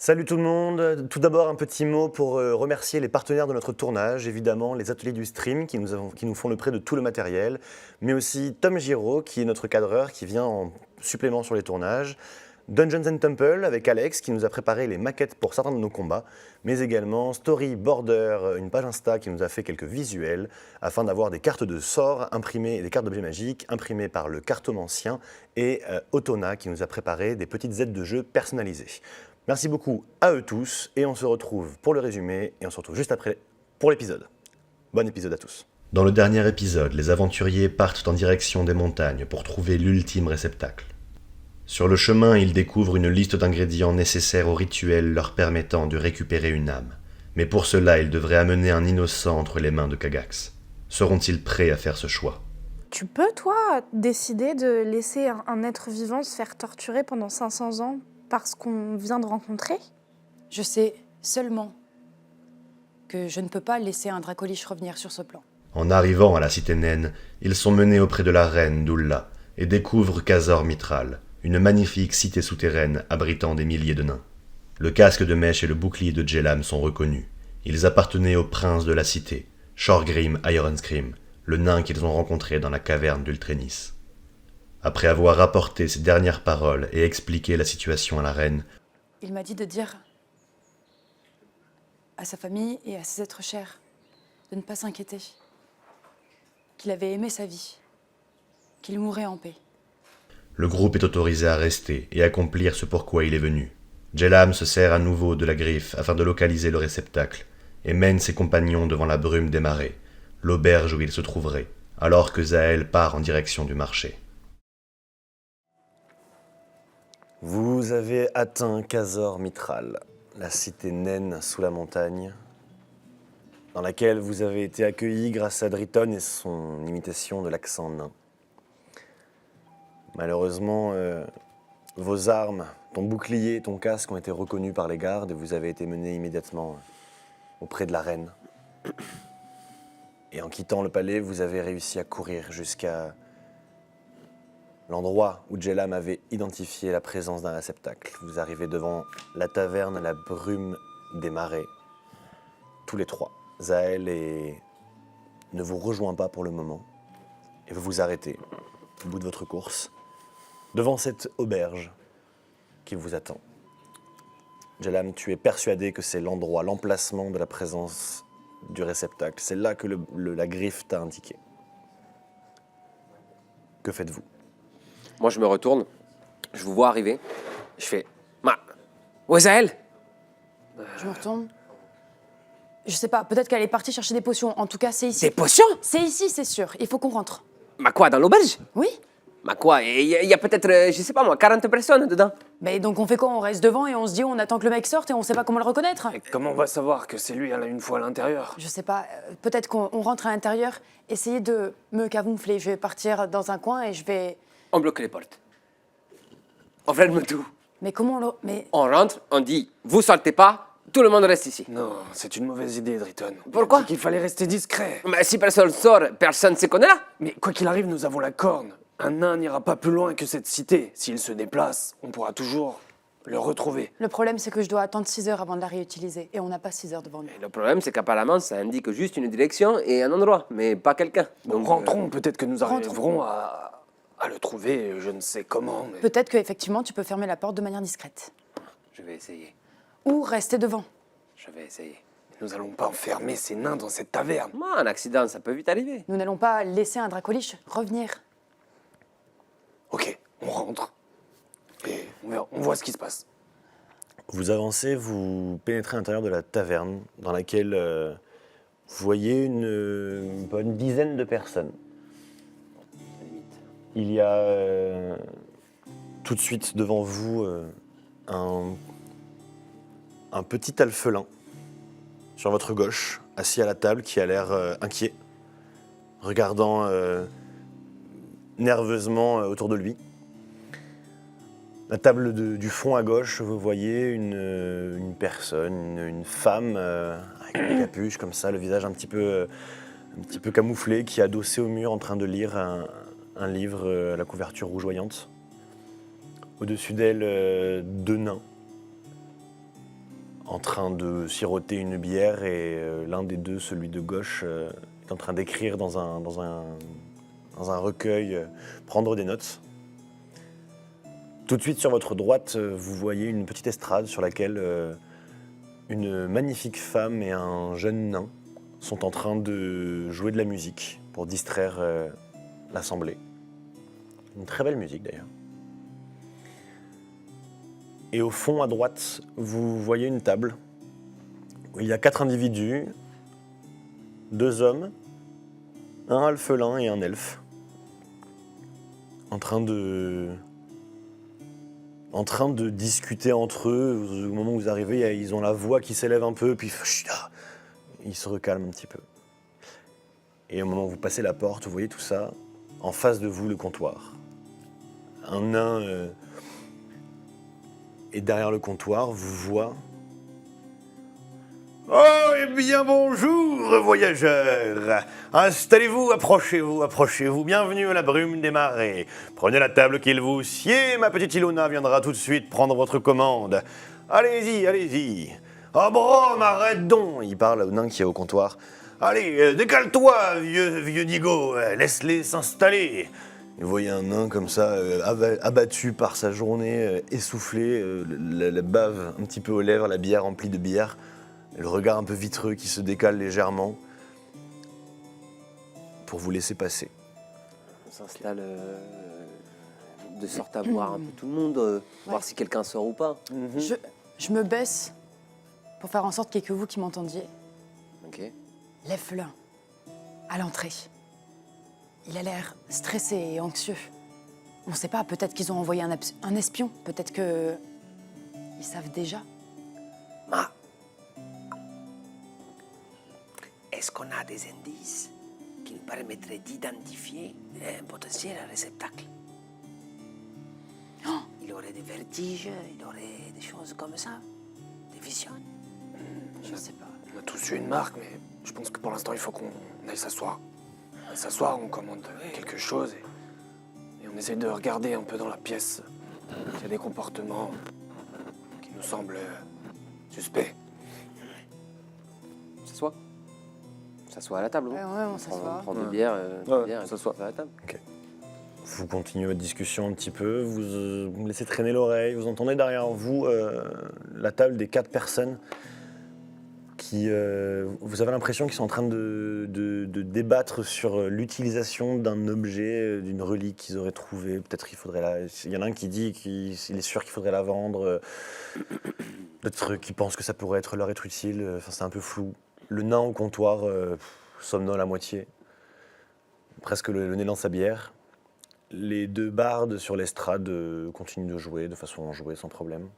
Salut tout le monde, tout d'abord un petit mot pour remercier les partenaires de notre tournage, évidemment les ateliers du stream qui nous font le prêt de tout le matériel, mais aussi Tom Giraud qui est notre cadreur qui vient en supplément sur les tournages, Dungeons and Temple avec Alex qui nous a préparé les maquettes pour certains de nos combats, mais également Story Border, une page Insta qui nous a fait quelques visuels afin d'avoir des cartes de sorts imprimées et des cartes d'objets magiques imprimées par le cartomancien et Otona qui nous a préparé des petites aides de jeu personnalisées. Merci beaucoup à eux tous et on se retrouve pour le résumé et on se retrouve juste après pour l'épisode. Bon épisode à tous. Dans le dernier épisode, les aventuriers partent en direction des montagnes pour trouver l'ultime réceptacle. Sur le chemin, ils découvrent une liste d'ingrédients nécessaires au rituel leur permettant de récupérer une âme. Mais pour cela, ils devraient amener un innocent entre les mains de Kagax. Seront-ils prêts à faire ce choix ? Tu peux, toi, décider de laisser un être vivant se faire torturer pendant 500 ans parce qu'on vient de rencontrer ? Je sais seulement que je ne peux pas laisser un Dracolich revenir sur ce plan. En arrivant à la cité naine, ils sont menés auprès de la reine Dulla et découvrent Kazor Mitral, une magnifique cité souterraine abritant des milliers de nains. Le casque de mèche et le bouclier de Jellam sont reconnus. Ils appartenaient au prince de la cité, Shorgrim Ironscream, le nain qu'ils ont rencontré dans la caverne d'Ultrenis. Après avoir rapporté ses dernières paroles et expliqué la situation à la reine, Il m'a dit de dire à sa famille et à ses êtres chers de ne pas s'inquiéter, qu'il avait aimé sa vie, qu'il mourrait en paix. le groupe est autorisé à rester et accomplir ce pourquoi il est venu. Jellam se sert à nouveau de la griffe afin de localiser le réceptacle et mène ses compagnons devant la brume des marais, l'auberge où ils se trouveraient, alors que Zaël part en direction du marché. Vous avez atteint Kazor Mitral, la cité naine sous la montagne, dans laquelle vous avez été accueillis grâce à Driton et son imitation de l'accent nain. Malheureusement, vos armes, ton bouclier et ton casque ont été reconnus par les gardes et vous avez été menés immédiatement auprès de la reine. Et en quittant le palais, vous avez réussi à courir jusqu'à l'endroit où Jellam avait identifié la présence d'un réceptacle. Vous arrivez devant la taverne à la brume des marais, tous les trois. Zaël ne vous rejoint pas pour le moment, et vous vous arrêtez, au bout de votre course, devant cette auberge qui vous attend. Jellam, tu es persuadé que c'est l'endroit, l'emplacement de la présence du réceptacle. C'est là que la griffe t'a indiqué. Que faites-vous ? Moi, je me retourne, je vous vois arriver, je fais « Où est Zaël ?» Je me retourne. Je sais pas, peut-être qu'elle est partie chercher des potions. En tout cas, c'est ici. Des potions ? C'est ici, c'est sûr. Il faut qu'on rentre. Quoi, dans l'auberge ? Oui ? Quoi, il y a peut-être, je sais pas moi, 40 personnes dedans. Mais donc on fait quoi? On reste devant et on se dit on attend que le mec sorte et on sait pas comment le reconnaître? Et comment on va savoir que c'est lui une fois à l'intérieur? Je sais pas, peut-être qu'on rentre à l'intérieur, essayez de me camoufler. Je vais partir dans un coin et je vais... On bloque les portes. On ferme tout. Mais comment on... Mais... On rentre, on dit « Vous sortez pas », tout le monde reste ici. Non, c'est une mauvaise idée, Driton. Pourquoi? Il a dit qu'il fallait rester discret. Mais si personne sort, personne sait qu'on est là. Mais quoi qu'il arrive, nous avons la corne. Un nain n'ira pas plus loin que cette cité. S'il se déplace, on pourra toujours le retrouver. Le problème, c'est que je dois attendre 6 heures avant de la réutiliser. Et on n'a pas 6 heures devant nous. Et le problème, c'est qu'apparemment, ça indique juste une direction et un endroit, mais pas quelqu'un. Bon, Donc, rentrons, peut-être que nous rentrons. arriverons à le trouver, je ne sais comment. Mais... Peut-être qu'effectivement, tu peux fermer la porte de manière discrète. Je vais essayer. Ou rester devant. Je vais essayer. Nous allons pas enfermer ces nains dans cette taverne. Moi, un accident, ça peut vite arriver. Nous n'allons pas laisser un dracoliche revenir. Ok, on rentre. Et on voit ce qui se passe. Vous avancez, vous pénétrez à l'intérieur de la taverne dans laquelle vous voyez une bonne dizaine de personnes. Il y a tout de suite devant vous un petit alphelin sur votre gauche, assis à la table, qui a l'air inquiet, regardant nerveusement autour de lui. La table du fond à gauche, vous voyez une personne, une femme avec une capuche comme ça, le visage un petit peu camouflé, qui est adossée au mur en train de lire un livre à la couverture rougeoyante. Au-dessus d'elle, 2 nains en train de siroter une bière et l'un des deux, celui de gauche, est en train d'écrire dans un recueil, prendre des notes. Tout de suite sur votre droite, vous voyez une petite estrade sur laquelle une magnifique femme et un jeune nain sont en train de jouer de la musique pour distraire l'assemblée. Une très belle musique d'ailleurs. Et au fond, à droite, vous voyez une table où il y a 4 individus, 2 hommes, un alphelin et un elfe, en train de discuter entre eux. Au moment où vous arrivez, ils ont la voix qui s'élève un peu, puis ils se recalment un petit peu. Et au moment où vous passez la porte, vous voyez tout ça, en face de vous, le comptoir. Un nain est derrière le comptoir, vous voit. Oh, eh bien bonjour, voyageurs. Installez-vous, approchez-vous. Bienvenue à la brume des marais. Prenez la table qu'il vous sied, ma petite Ilona viendra tout de suite prendre votre commande. Allez-y. Oh, Brom, arrête donc. Il parle au nain qui est au comptoir. Allez, décale-toi, vieux Nigo, laisse-les s'installer. Vous voyez un nain comme ça, abattu par sa journée, essoufflé, la bave un petit peu aux lèvres, la bière remplie de bière, le regard un peu vitreux qui se décale légèrement pour vous laisser passer. On s'installe de sorte à voir un peu tout le monde, voir si quelqu'un sort ou pas. Je me baisse pour faire en sorte qu'il n'y ait que vous qui m'entendiez. Ok. Lève-le à l'entrée. Il a l'air stressé et anxieux. On ne sait pas, peut-être qu'ils ont envoyé un espion. Peut-être que ils savent déjà. Est-ce qu'on a des indices qui nous permettraient d'identifier un potentiel réceptacle? Il aurait des vertiges, il aurait des choses comme ça, des visions. Je ne sais pas. On a tous eu une marque, mais je pense que pour l'instant, il faut qu'on aille s'asseoir. On s'asseoir, on commande quelque chose et on essaie de regarder un peu dans la pièce s'il y a des comportements qui nous semblent suspects. On s'assoit à la table, non? Ouais, on s'assoit. On prend des bières, on s'assoit à la table. Vous continuez votre discussion un petit peu, vous laissez traîner l'oreille, vous entendez derrière vous la table des 4 personnes qui, vous avez l'impression qu'ils sont en train de débattre sur l'utilisation d'un objet, d'une relique qu'ils auraient trouvée. Peut-être il y en a un qui dit qu'il est sûr qu'il faudrait la vendre, d'autres qui pensent que ça pourrait leur être utile, enfin c'est un peu flou. Le nain au comptoir somnole à moitié, presque le nez dans sa bière. Les 2 bardes sur l'estrade continuent de jouer de façon enjouée, sans problème.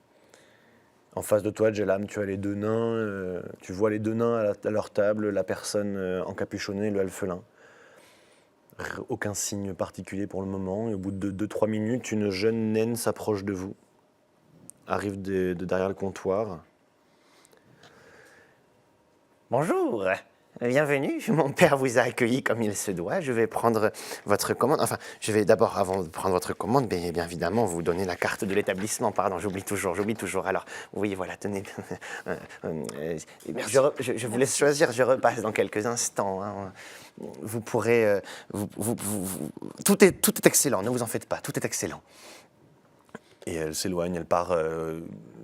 En face de toi, Jelam, tu as les 2 nains, tu vois les 2 nains à leur table, la personne encapuchonnée, le alphelin. Aucun signe particulier pour le moment, et au bout de 2-3 minutes, une jeune naine s'approche de vous, arrive de derrière le comptoir. Bonjour, bienvenue. Mon père vous a accueilli comme il se doit. Je vais prendre votre commande. Enfin, je vais d'abord, avant de prendre votre commande, bien évidemment, vous donner la carte de l'établissement. Pardon, j'oublie toujours. Alors, oui, voilà, tenez. Je vous laisse choisir, je repasse dans quelques instants. Hein. Vous pourrez... tout est excellent, ne vous en faites pas, tout est excellent. Et elle s'éloigne, elle part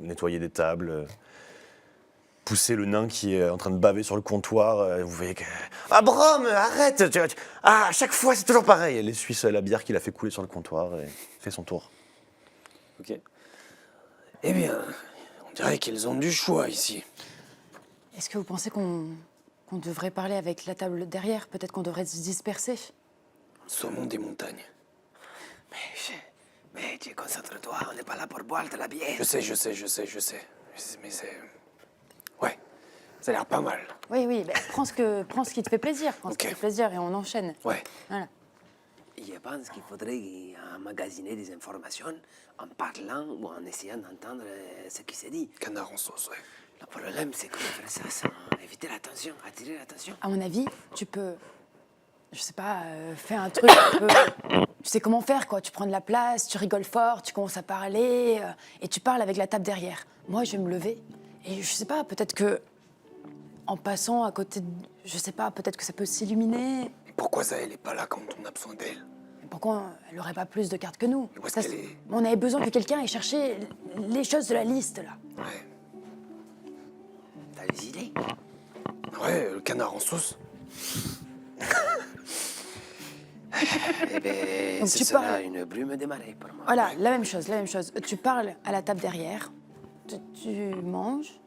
nettoyer des tables... pousser le nain qui est en train de baver sur le comptoir. Vous voyez que... Ah, Brom, arrête à chaque fois, c'est toujours pareil. Elle essuie la bière qu'il a fait couler sur le comptoir et fait son tour. Ok. Eh bien, on dirait qu'ils ont du choix ici. Est-ce que vous pensez qu'on devrait parler avec la table derrière? Peut-être qu'on devrait se disperser? Saumon des montagnes. Mais tu concentre-toi, on n'est pas là pour boire de la bière. Je sais. Mais c'est... Ouais, ça a l'air pas mal. Oui, bah, prends ce qui te fait plaisir. Prends ce qui te fait plaisir et on enchaîne. Ouais. Voilà. Je pense qu'il faudrait emmagasiner des informations en parlant ou en essayant d'entendre ce qui se dit. Canard en sauce, ouais. Le problème, c'est comment faire ça sans éviter l'attention, attirer l'attention. À mon avis, tu peux, je sais pas, faire un truc un peu... Tu sais comment faire, quoi. Tu prends de la place, tu rigoles fort, tu commences à parler et tu parles avec la table derrière. Moi, je vais me lever Et je sais pas, peut-être que en passant à côté de... Je sais pas, peut-être que ça peut s'illuminer. Pourquoi ça, elle est pas là quand on a besoin d'elle? Pourquoi elle aurait pas plus de cartes que nous? Où est-ce Ça, qu'elle est? On avait besoin que quelqu'un ait cherché les choses de la liste, là. Ouais. T'as des idées? Ouais, le canard en sauce. Eh bien, Donc ce tu sera parles. une brume de marée pour moi. Voilà, la même chose, la même chose. Tu parles à la table derrière, tu manges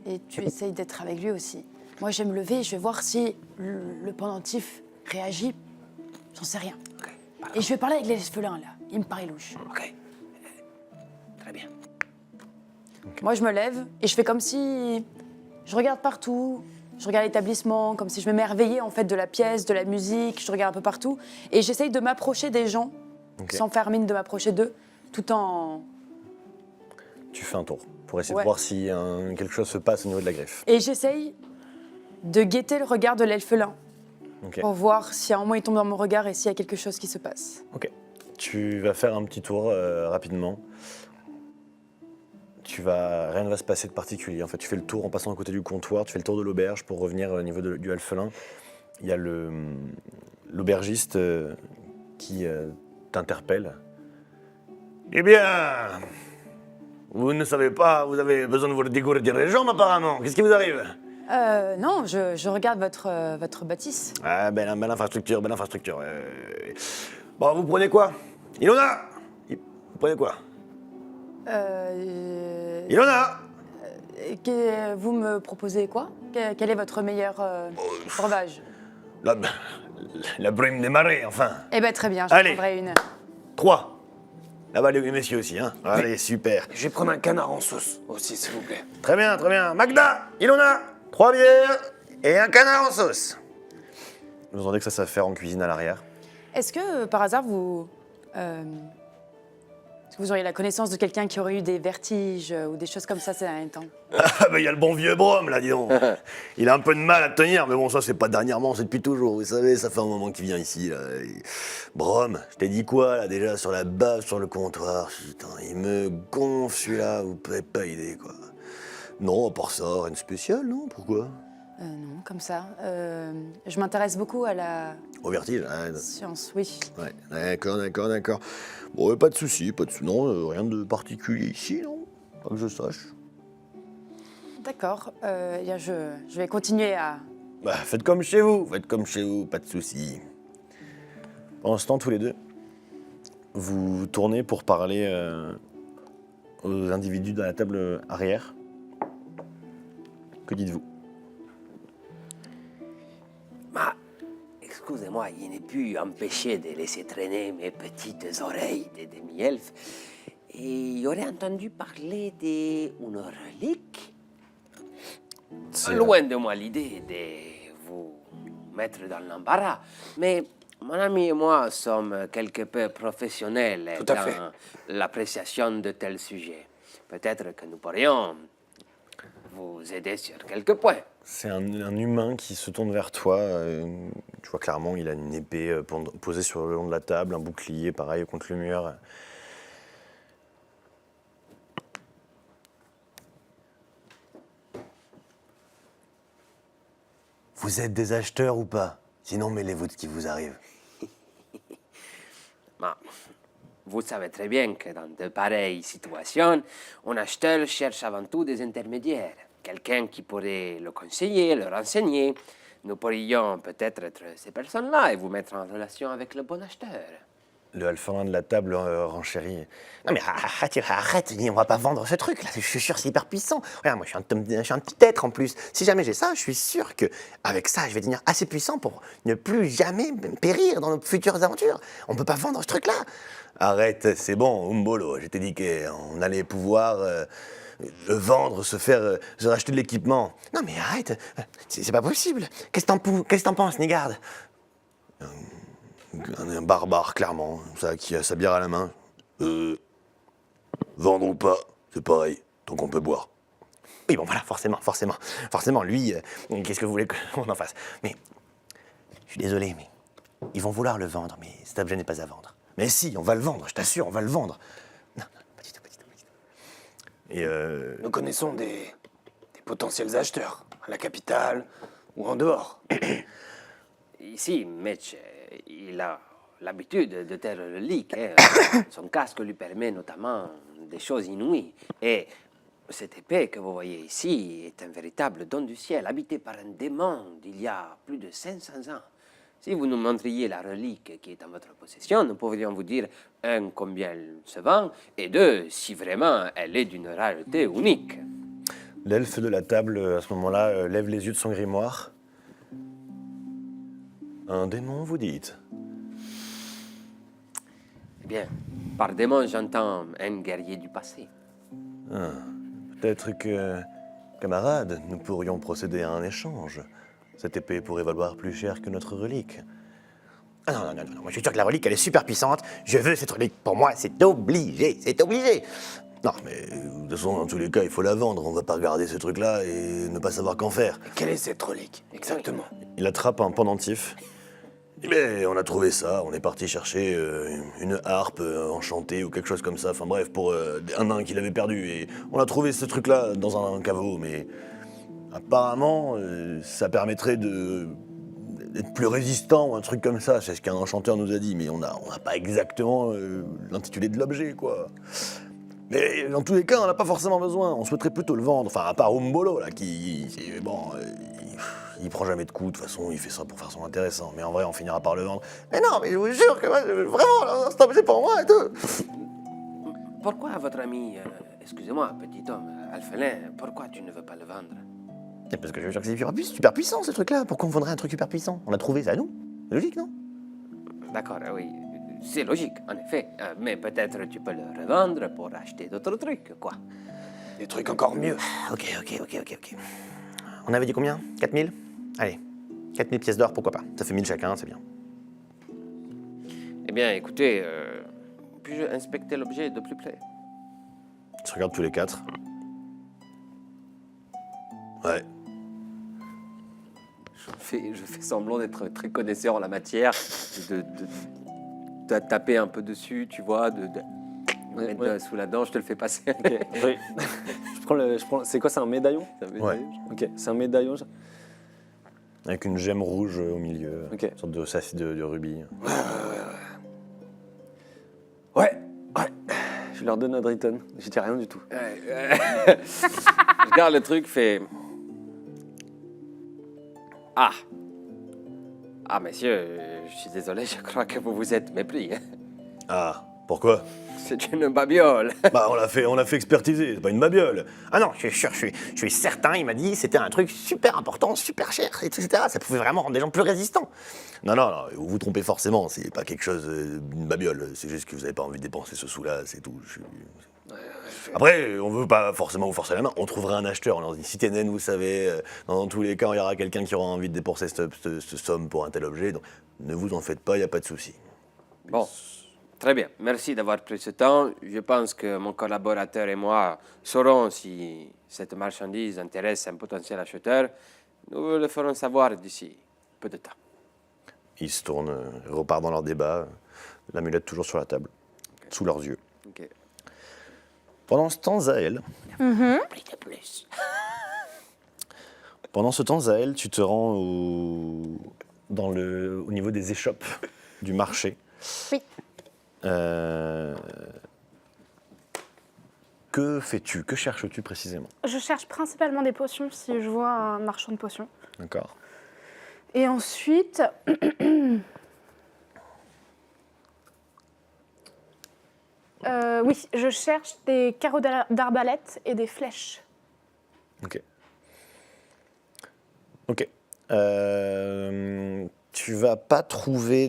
et tu essayes d'être avec lui aussi. Moi, je vais me lever, je vais voir si le pendentif réagit. J'en sais rien. Ok, Et je vais parler avec l'elfelin, là. Il me paraît louche. ok. Très bien. Moi, je me lève et je fais comme si je regarde partout. Je regarde l'établissement, comme si je m'émerveillais en fait de la pièce, de la musique. Je regarde un peu partout et j'essaye de m'approcher des gens, Ok. sans faire mine de m'approcher d'eux, tout en... Tu fais un tour pour essayer Ouais. de voir si quelque chose se passe au niveau de la griffe. Et j'essaye de guetter le regard de l'elfelin Ok. pour voir si à un moment il tombe dans mon regard et s'il y a quelque chose qui se passe. Ok. Tu vas faire un petit tour rapidement. Rien ne va se passer de particulier. En fait, tu fais le tour en passant à côté du comptoir, tu fais le tour de l'auberge pour revenir au niveau du alphelin. Il y a l'aubergiste qui t'interpelle. Eh bien, vous ne savez pas, vous avez besoin de vous dégourdir les jambes apparemment. Qu'est-ce qui vous arrive? Non, je regarde votre bâtisse. Ah, belle infrastructure, belle infrastructure. Bon, vous prenez quoi? Ilona! Vous prenez quoi? Ilona! Vous me proposez quoi? Quel est votre meilleur breuvage? La brume des marées, enfin. Eh ben très bien, je Allez. prendrai une. 3. Là-bas, les messieurs aussi, hein. Allez, super. Je vais prendre un canard en sauce aussi, s'il vous plaît. Très bien, très bien. Magda, Ilona, 3 bières et un canard en sauce. Vous entendez que ça s'affaire en cuisine à l'arrière. Est-ce que par hasard est-ce que vous auriez la connaissance de quelqu'un qui aurait eu des vertiges ou des choses comme ça ces derniers temps? Ah, bah, il y a le bon vieux Brome, là, dis donc. Il a un peu de mal à tenir, mais bon, ça, c'est pas dernièrement, c'est depuis toujours. Vous savez, ça fait un moment qu'il vient ici, là. Brome, je t'ai dit quoi, là, déjà, sur la bave, sur le comptoir? Putain, il me gonfle, celui-là, vous pouvez pas aider, quoi. Non, à part ça, rien de spécial, non? Pourquoi? Non, comme ça. Je m'intéresse beaucoup à la Au vertige, hein. science, oui. Ouais, d'accord. Bon, pas de soucis, non, rien de particulier ici, non? Pas que je sache. D'accord. Eh bien, je vais continuer à... Bah, faites comme chez vous, pas de soucis. Pendant ce temps, tous les deux, vous tournez pour parler aux individus dans la table arrière. Que dites-vous? Ma, excusez-moi, je n'ai pu empêcher de laisser traîner mes petites oreilles de demi-elfe. Et j'aurais entendu parler d'une relique. Loin de moi l'idée de vous mettre dans l'embarras, mais mon ami et moi sommes quelque peu professionnels Tout à fait. dans l'appréciation de tels sujets. Peut-être que nous pourrions vous aider sur quelques points. C'est un humain qui se tourne vers toi. Tu vois clairement, il a une épée posée sur le long de la table, un bouclier pareil contre le mur. Vous êtes des acheteurs ou pas? Sinon, mêlez-vous de ce qui vous arrive. Mais vous savez très bien que dans de pareilles situations, un acheteur cherche avant tout des intermédiaires. Quelqu'un qui pourrait le conseiller, le renseigner. Nous pourrions peut-être être ces personnes-là et vous mettre en relation avec le bon acheteur. Le alphelin de la table renchérit. Non mais arrête, on va pas vendre ce truc là, je suis sûr c'est hyper puissant. Regarde, moi je suis un petit être en plus. Si jamais j'ai ça, je suis sûr que avec ça, je vais devenir assez puissant pour ne plus jamais périr dans nos futures aventures. On peut pas vendre ce truc là. Arrête, c'est bon, Umbolo, je t'ai dit qu'on allait pouvoir le vendre, se racheter de l'équipement. Non mais arrête, c'est pas possible. Qu'est-ce que t'en penses, Nigarde? Un barbare, clairement, ça, qui a sa bière à la main. Vendre ou pas, c'est pareil, tant qu'on peut boire. Oui, bon, voilà, forcément, lui, qu'est-ce que vous voulez qu'on en fasse? Mais, je suis désolé, mais ils vont vouloir le vendre, mais cet objet n'est pas à vendre. Mais si, on va le vendre, je t'assure, on va le vendre. Non, pas du tout. Et Nous connaissons des potentiels acheteurs, à la capitale ou en dehors. Ici, Mitch, il a l'habitude de telles reliques. Son casque lui permet notamment des choses inouïes. Et cette épée que vous voyez ici est un véritable don du ciel, habité par un démon d'il y a plus de 500 ans. Si vous nous montriez la relique qui est en votre possession, nous pourrions vous dire, un, combien elle se vend, et deux, si vraiment elle est d'une rareté unique. L'elfe de la table, à ce moment-là, lève les yeux de son grimoire. Un démon, vous dites? Eh bien, par démon, j'entends un guerrier du passé. Peut-être que, camarades, nous pourrions procéder à un échange. Cette épée pourrait valoir plus cher que notre relique. Ah non, non, non, non, moi je suis sûr que la relique, elle est super puissante. Je veux cette relique. Pour moi, c'est obligé, c'est obligé. Non, mais de toute façon, dans tous les cas, il faut la vendre. On va pas regarder ce truc-là et ne pas savoir qu'en faire. Quelle est cette relique, exactement? Il attrape un pendentif. Mais on a trouvé ça, on est parti chercher une harpe enchantée ou quelque chose comme ça, enfin bref, pour un nain qu'il avait perdu. Et on a trouvé ce truc-là dans un caveau, mais apparemment, ça permettrait d'être plus résistant ou un truc comme ça, c'est ce qu'un enchanteur nous a dit, mais on n'a pas exactement l'intitulé de l'objet, quoi. Mais dans tous les cas, on n'a pas forcément besoin, on souhaiterait plutôt le vendre, enfin à part Umbolo, là, il prend jamais de coups, de toute façon, il fait ça pour faire son intéressant. Mais en vrai, on finira par le vendre. Mais non, mais je vous jure que moi, vraiment, c'est un objet pour moi et tout. Pourquoi votre ami, excusez-moi, petit homme, Alphelin, pourquoi tu ne veux pas le vendre? C'est parce que je veux dire que c'est super puissant, ce truc-là. Pourquoi on vendrait un truc super puissant? On a trouvé ça, nous. C'est logique, non? D'accord, oui, c'est logique, en effet. Mais peut-être tu peux le revendre pour acheter d'autres trucs, quoi. Des trucs encore mieux. Ok. On avait dit combien? 4000? Allez, 4000 pièces d'or, pourquoi pas? Ça fait 1000 chacun, c'est bien. Eh bien, écoutez, puis-je inspecter l'objet de plus près? Ils se regardent tous les quatre. Ouais. Je fais semblant d'être très connaisseur en la matière, de taper un peu dessus, tu vois, de mettre sous la dent, je te le fais passer. Ok, oui. je prends, c'est quoi, c'est un médaillon? Ouais. Ok, c'est un médaillon. Avec une gemme rouge au milieu, Ok. une sorte de saphir de rubis. Ouais. Je leur donne un Driton. J'y dis rien du tout. Je regarde le truc, fait... Ah, monsieur, je suis désolé, je crois que vous vous êtes mépris. Ah, pourquoi? C'est une babiole. Bah, on l'a fait expertiser, c'est pas une babiole. Ah non, je suis sûr, je suis certain, il m'a dit c'était un truc super important, super cher, etc. Ça pouvait vraiment rendre des gens plus résistants. Non, vous vous trompez forcément, c'est pas quelque chose d'une babiole, c'est juste que vous avez pas envie de dépenser ce sou-là, c'est tout. Après, on veut pas forcément vous forcer la main, on trouvera un acheteur, on leur dit si t'es naine, vous savez, dans tous les cas, il y aura quelqu'un qui aura envie de dépenser cette somme pour un tel objet, donc ne vous en faites pas, il n'y a pas de souci. Bon, très bien. Merci d'avoir pris ce temps. Je pense que mon collaborateur et moi saurons si cette marchandise intéresse un potentiel acheteur. Nous le ferons savoir d'ici peu de temps. Ils se tournent, repartent dans leur débat, l'amulette toujours sur la table, sous leurs yeux. Ok. Pendant ce temps, Zaël, pendant ce temps, Zaël, tu te rends au niveau des échoppes du marché. Oui. Que fais-tu? Que cherches-tu précisément? Je cherche principalement des potions si je vois un marchand de potions. D'accord. Et ensuite, oui, je cherche des carreaux d'arbalète et des flèches. Ok. Tu vas pas trouver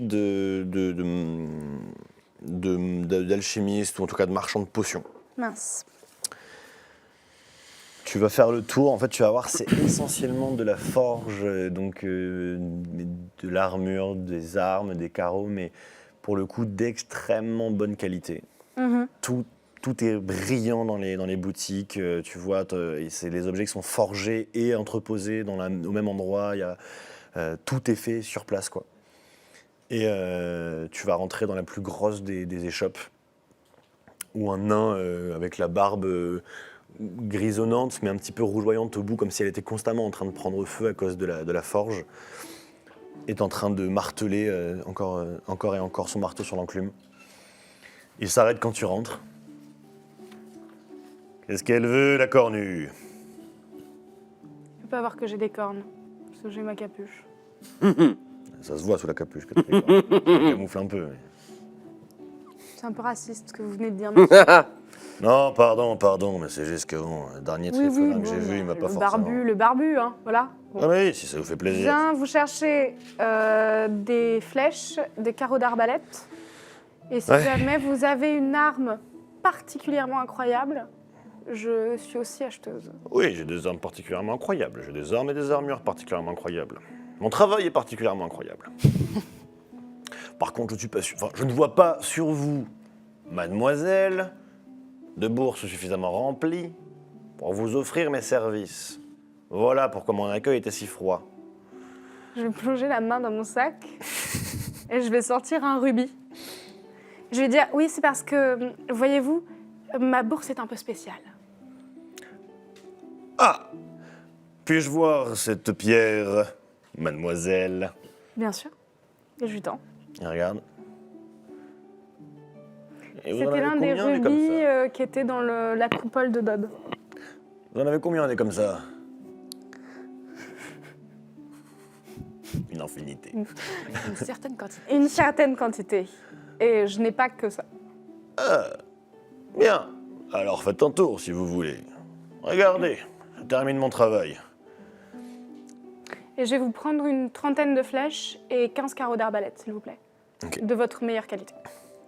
d'alchimiste ou en tout cas de marchand de potions. Mince. Tu vas faire le tour, en fait tu vas voir c'est essentiellement de la forge, donc de l'armure, des armes, des carreaux, mais pour le coup d'extrêmement bonne qualité. Tout est brillant dans les boutiques, tu vois, c'est les objets qui sont forgés et entreposés au même endroit, tout est fait sur place, quoi. Et tu vas rentrer dans la plus grosse des échoppes, où un nain avec la barbe grisonnante, mais un petit peu rougeoyante au bout, comme si elle était constamment en train de prendre feu à cause de la forge, est en train de marteler encore et encore son marteau sur l'enclume. Il s'arrête quand tu rentres. Qu'est-ce qu'elle veut, la cornue? Tu peux pas voir que j'ai des cornes, parce que j'ai ma capuche. Ça se voit sous la capuche que tu as des cornes. Tu camoufles un peu. Mais... C'est un peu raciste ce que vous venez de dire. Non, pardon, mais c'est juste que bon, le dernier triffolin que j'ai vu, il m'a pas forcément... Le barbu, hein, voilà. Bon. Ah oui, si ça vous fait Je plaisir. viens vous chercher des flèches, des carreaux d'arbalète. Et si Ouais. jamais vous avez une arme particulièrement incroyable, je suis aussi acheteuse. Oui, j'ai des armes particulièrement incroyables. J'ai des armes et des armures particulièrement incroyables. Mon travail est particulièrement incroyable. Par contre, je suis pas sûr... Enfin, je ne vois pas sur vous, mademoiselle, de bourse suffisamment remplie pour vous offrir mes services. Voilà pourquoi mon accueil était si froid. Je vais plonger la main dans mon sac et je vais sortir un rubis. Je vais dire, oui, c'est parce que, voyez-vous, ma bourse est un peu spéciale. Ah! Puis-je voir cette pierre, mademoiselle? Bien sûr. Et je lui tends. Et regarde. Et vous en C'était avez l'un des combien, des comme rubis ça qui était dans la coupole de Dodd. Vous en avez combien des comme ça? Une infinité. Une certaine quantité. Une certaine quantité. Et je n'ai pas que ça. Bien. Alors faites un tour si vous voulez. Regardez, je termine mon travail. Et je vais vous prendre une trentaine de flèches et 15 carreaux d'arbalète, s'il vous plaît. Ok. De votre meilleure qualité.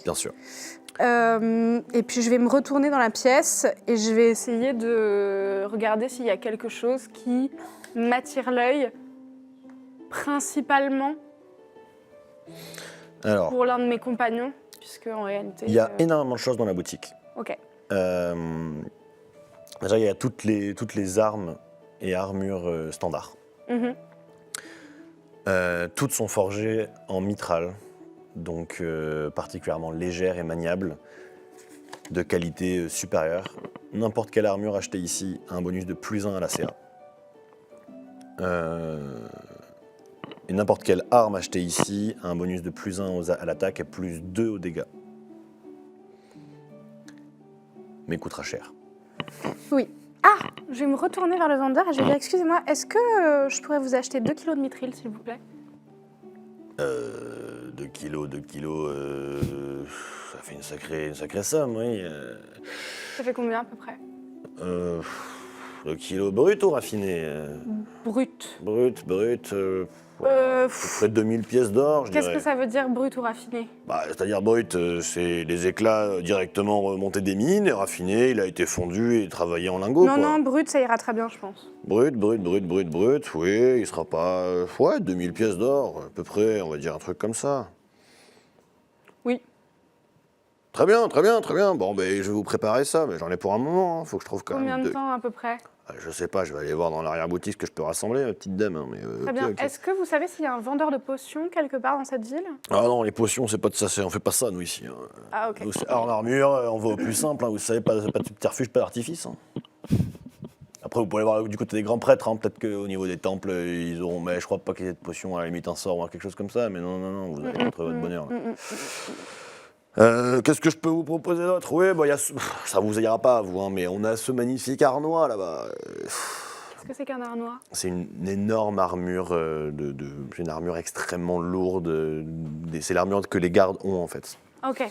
Bien sûr. Et puis je vais me retourner dans la pièce et je vais essayer de regarder s'il y a quelque chose qui m'attire l'œil, principalement Alors, pour l'un de mes compagnons, puisque en réalité... il y a énormément de choses dans la boutique. Ok. Déjà, il y a toutes les armes et armures standards. Mhm. Toutes sont forgées en mitral, donc particulièrement légères et maniables, de qualité supérieure. N'importe quelle armure achetée ici a un bonus de +1 à la CA. Et n'importe quelle arme achetée ici a un bonus de +1 à l'attaque et +2 aux dégâts. Mais coûtera cher. Oui. Ah, je vais me retourner vers le vendeur et je vais dire, excusez-moi, est-ce que je pourrais vous acheter 2 kilos de mithril, s'il vous plaît? 2 kilos, ça fait une sacrée somme, oui. Ça fait combien à peu près? 2 kilos brut ou raffiné? Brut. Brut, à peu près 2000 pièces d'or, je Qu'est-ce dirais. que ça veut dire brut ou raffiné? Bah, c'est-à-dire brut, c'est les éclats directement remontés des mines, et raffiné, il a été fondu et travaillé en lingots, Non, quoi. non, brut, ça ira très bien, je pense. Brut, oui, il sera pas... ouais, 2000 pièces d'or, à peu près, on va dire un truc comme ça. Oui. Très bien. Bon, ben, je vais vous préparer ça, mais j'en ai pour un moment, hein. Faut que je trouve quand Combien même... de temps à peu près? Je sais pas, je vais aller voir dans l'arrière-boutique ce que je peux rassembler, ma petite dame. Hein, mais, Très bien. Est-ce que vous savez s'il y a un vendeur de potions quelque part dans cette ville? Ah non, les potions, c'est pas de ça, on fait pas ça, nous, ici. Hein. Ah, ok. Nous, c'est en armure, on va au plus simple, hein, vous savez, pas de subterfuge, pas d'artifice. Hein. Après, vous pouvez aller voir du côté des grands prêtres, hein, peut-être qu'au niveau des temples, ils auront... Mais je crois pas qu'il y ait de potions, à la limite un sort ou quelque chose comme ça, mais non, vous allez trouver votre bonheur. Là. Qu'est-ce que je peux vous proposer d'autre? Oui, bah, ça vous ira pas, vous, hein, mais on a ce magnifique Arnois, là-bas. Qu'est-ce que c'est qu'un Arnois? C'est une énorme armure, c'est une armure extrêmement lourde. C'est l'armure que les gardes ont, en fait. Ok.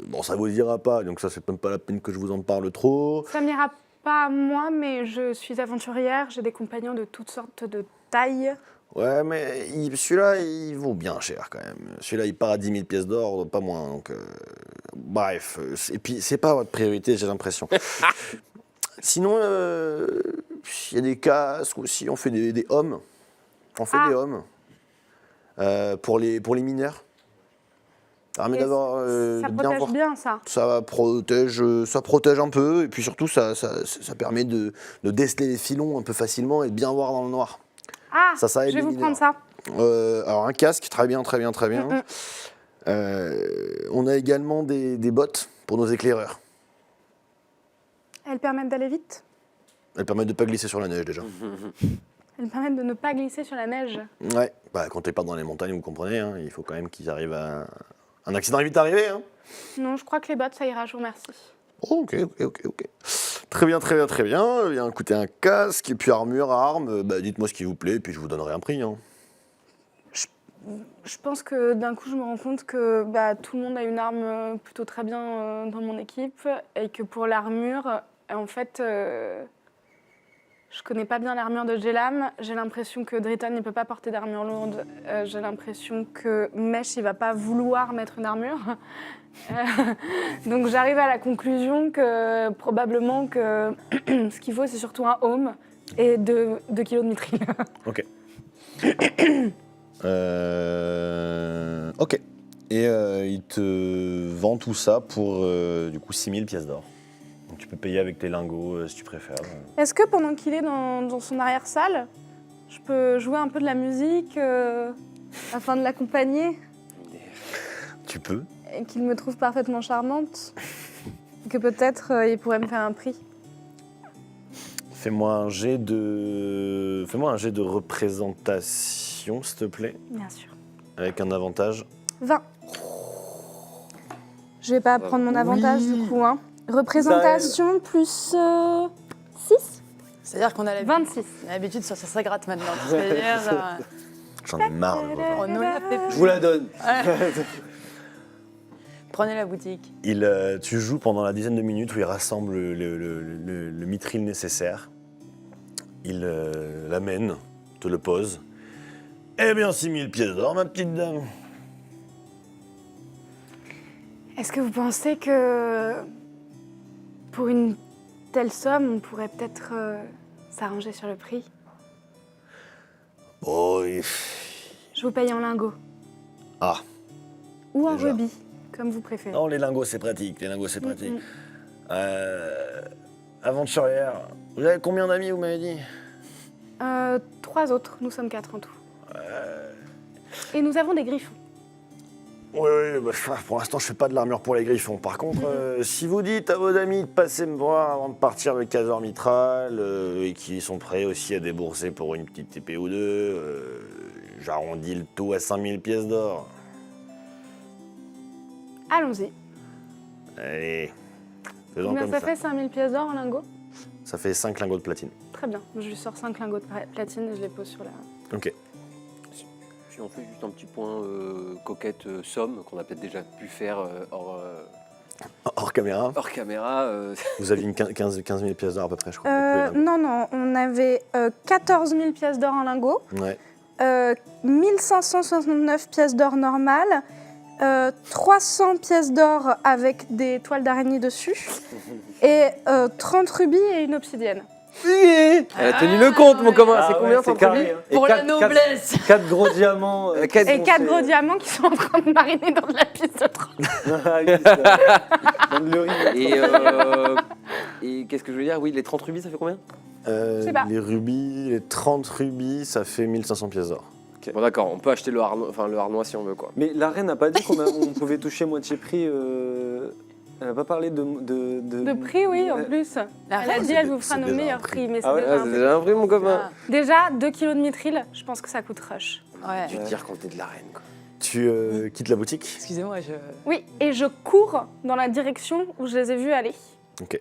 Bon, ça vous ira pas, donc ça, c'est même pas la peine que je vous en parle trop. Ça m'ira pas à moi, mais je suis aventurière, j'ai des compagnons de toutes sortes de tailles. Ouais, mais celui-là, il vaut bien cher, quand même. Celui-là, il part à 10 000 pièces d'or, pas moins, donc... bref, et puis, c'est pas votre priorité, j'ai l'impression. Sinon, il y a des casques aussi, on fait des hommes. On fait des hommes. Pour les mineurs. Ça permet Et d'avoir ça de bien protège voir. bien, ça. Ça protège un peu, et puis surtout, ça permet de déceler les filons un peu facilement et de bien voir dans le noir. Ah, Ça aide je vais les vous mineurs. prendre ça. Alors, un casque, très bien. On a également des bottes pour nos éclaireurs. Elles permettent d'aller vite. Elles permettent de pas glisser sur la neige déjà. Elles permettent de ne pas glisser sur la neige. Ouais, bah, quand t'es pas dans les montagnes, vous comprenez, hein, il faut quand même qu'ils arrivent à... Un accident est vite arrivé, hein. Non, je crois que les bottes, ça ira, je vous remercie. Ok. Très bien. Eh bien, écoutez, un casque et puis armure, armes, bah, dites-moi ce qui vous plaît, et puis je vous donnerai un prix. Hein. Je pense que d'un coup, je me rends compte que tout le monde a une arme plutôt très bien dans mon équipe et que pour l'armure, en fait, je connais pas bien l'armure de Jelam. J'ai l'impression que Driton ne peut pas porter d'armure lourde. J'ai l'impression que Mesh, il va pas vouloir mettre une armure. Donc j'arrive à la conclusion que probablement que ce qu'il faut, c'est surtout un home et 2 kilos de mithril. Ok. Ok. Et il te vend tout ça pour du coup 6000 pièces d'or. Donc tu peux payer avec tes lingots si tu préfères. Est-ce que pendant qu'il est dans son arrière-salle, je peux jouer un peu de la musique afin de l'accompagner Tu peux. et qu'il me trouve parfaitement charmante et que peut-être il pourrait me faire un prix? Fais-moi un jet de représentation, s'il te plaît, Bien sûr. avec un avantage. 20. Je vais pas prendre mon avantage du coup. Hein. Représentation plus 6. C'est-à-dire qu'on a l'habitude 26. de sortir sa gratte maintenant. C'est-à-dire, J'en ai marre. de voir. on nous l'a fait Je vous la donne. Prenez la boutique. Tu joues pendant la dizaine de minutes où il rassemble le mithril nécessaire. Il l'amène, te le pose. Eh bien, 6000 pièces d'or, ma petite dame. Est-ce que vous pensez que pour une telle somme, on pourrait peut-être s'arranger sur le prix? Oh, Je vous paye en lingots. Ah, Ou en Déjà. rubis, comme vous préférez. non, les lingots, c'est pratique. Aventurière, vous avez combien d'amis, vous m'avez dit? 3 autres, nous sommes 4 en tout. Et nous avons des griffons. Oui, pour l'instant, je fais pas de l'armure pour les griffons. Par contre, si vous dites à vos amis de passer me voir avant de partir le Khazor Mitral et qu'ils sont prêts aussi à débourser pour une petite épée ou deux, j'arrondis le tout à 5000 pièces d'or. Allons-y. Allez, faisons Combien comme ça ça. fait 5000 pièces d'or en lingots? Ça fait 5 lingots de platine. Très bien. Je lui sors 5 lingots de platine et je les pose sur la... Ok. Si on fait juste un petit point coquette somme qu'on a peut-être déjà pu faire Hors caméra, hors caméra. vous aviez une 15 000 pièces d'or à peu près, je crois. avec tous les non, on avait 14 000 pièces d'or en lingots, lingots. Ouais. 1569 pièces d'or normales, 300 pièces d'or avec des toiles d'araignée dessus, et 30 rubis et une obsidienne. Elle a tenu le compte, mon copain. C'est combien, c'est ton carré, produit hein. Pour la noblesse. 4 gros diamants. Et 4 gros diamants qui sont en train de mariner dans de la piste de train. Donne le riz. Et qu'est-ce que je veux dire? Oui, les 30 rubis, ça fait combien? sais pas. Les rubis, les 30 rubis, ça fait 1500 pièces d'or. Bon, d'accord, on peut acheter le harnois si on veut, quoi. Mais la reine n'a pas dit qu'on pouvait toucher moitié prix. Elle n'a pas parlé de De prix, oui, en plus. La Elle a reine, dit c'est elle dé- vous fera c'est nos déjà un meilleurs prix. prix, mais c'est Ah ouais, déjà Ah, un c'est prix. déjà un prix, mon copain. Ah, Déjà, 2 kilos de mithril, je pense que ça coûte rush. ouais. Tu veux dire quand t'es de la reine, quoi. Tu quittes la boutique. Excusez-moi, Oui, et je cours dans la direction où je les ai vus aller. Ok.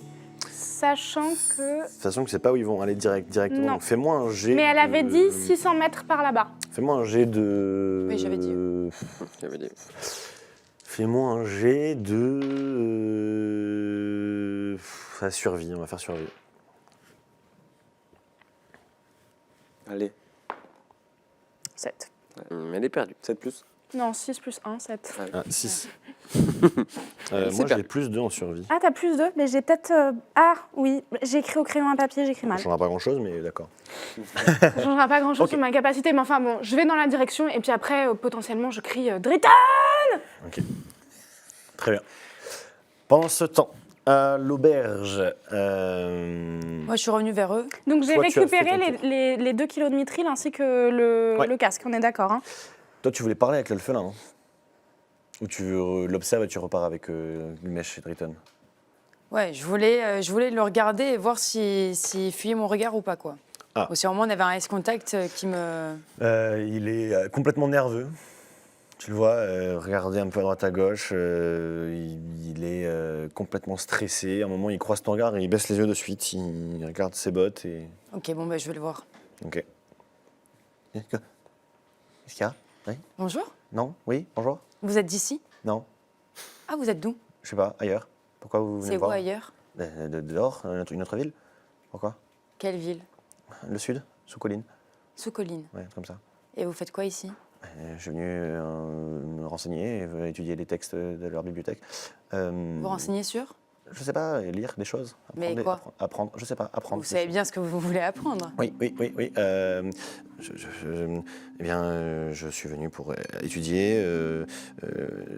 Sachant que... De toute façon, tu sais pas où ils vont aller directement. Non. Donc fais-moi un jet. Mais elle avait de- dit 600 mètres par là-bas. Fais-moi un jet de. Oui, j'avais dit. J'avais dit. Fais-moi un jet de. La survie, on va faire survie. Allez, 7. Elle est perdue. 7 plus. Non, 6 plus 1, 7. Ah, 6. C'est moi, j'ai perdu. plus 2 en survie. Ah, t'as plus 2? Mais j'ai peut-être... Ah, oui, j'ai écrit au crayon à papier, j'écris Ça mal. ne changera pas grand-chose, mais d'accord. Ça ne changera pas grand-chose Ok. sur ma capacité, mais enfin bon, je vais dans la direction et puis après, potentiellement, je crie Drita! Ok. Très bien. Pendant ce temps, à l'auberge. moi je suis revenue vers eux. Donc j'ai Toi, tu as fait récupéré ton tour. les 2 kilos de mithril ainsi que Ouais. le casque, on est d'accord, hein? Toi, tu voulais parler avec l'elfelin, non? Ou tu l'observes et tu repars avec Lumesh et Driton? Ouais, je voulais le regarder et voir s'il fuyait mon regard ou pas, quoi. Ah. Ou si au moins on avait un eye contact qui me... Il est complètement nerveux. Tu le vois, regarder un peu à droite à gauche. Il est complètement stressé. À un moment, il croise ton regard et il baisse les yeux de suite. Il regarde ses bottes et. Ok, bon, bah, je vais le voir. Ok. Qu'est-ce qu'il y a? Oui? Bonjour, Non? Oui? Bonjour? vous êtes d'ici? Non? Ah, vous êtes d'où? Je sais pas, ailleurs. Pourquoi vous venez C'est me où voir? ailleurs? Dehors, une autre ville. Pourquoi? Quelle ville? Le sud, sous colline. Sous Colline. Ouais, comme ça. Et vous faites quoi ici? Je suis venu me renseigner et étudier les textes de leur bibliothèque. Vous renseignez sur? Je sais pas, lire des choses. Mais quoi? Apprendre, je sais pas, apprendre. Vous savez bien ce que vous voulez apprendre. Oui. Eh bien, je suis venu pour étudier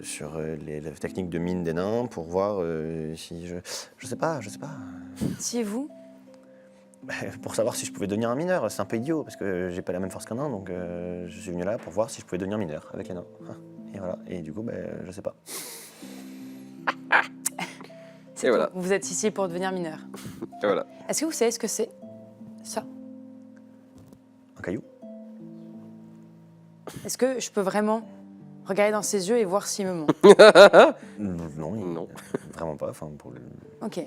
sur les techniques de mine des nains, pour voir si je sais pas. Si vous? Pour savoir si je pouvais devenir un mineur. C'est un peu idiot parce que j'ai pas la même force qu'un nain, donc je suis venu là pour voir si je pouvais devenir mineur avec les nains. Et voilà. Et du coup, je sais pas. C'est Et tout. voilà. Vous êtes ici pour devenir mineur. Et voilà. Est-ce que vous savez ce que c'est? Ça. Un caillou. Est-ce que je peux vraiment regarder dans ses yeux et voir s'il me ment? Non, Non. Vraiment pas. Enfin, pour Ok.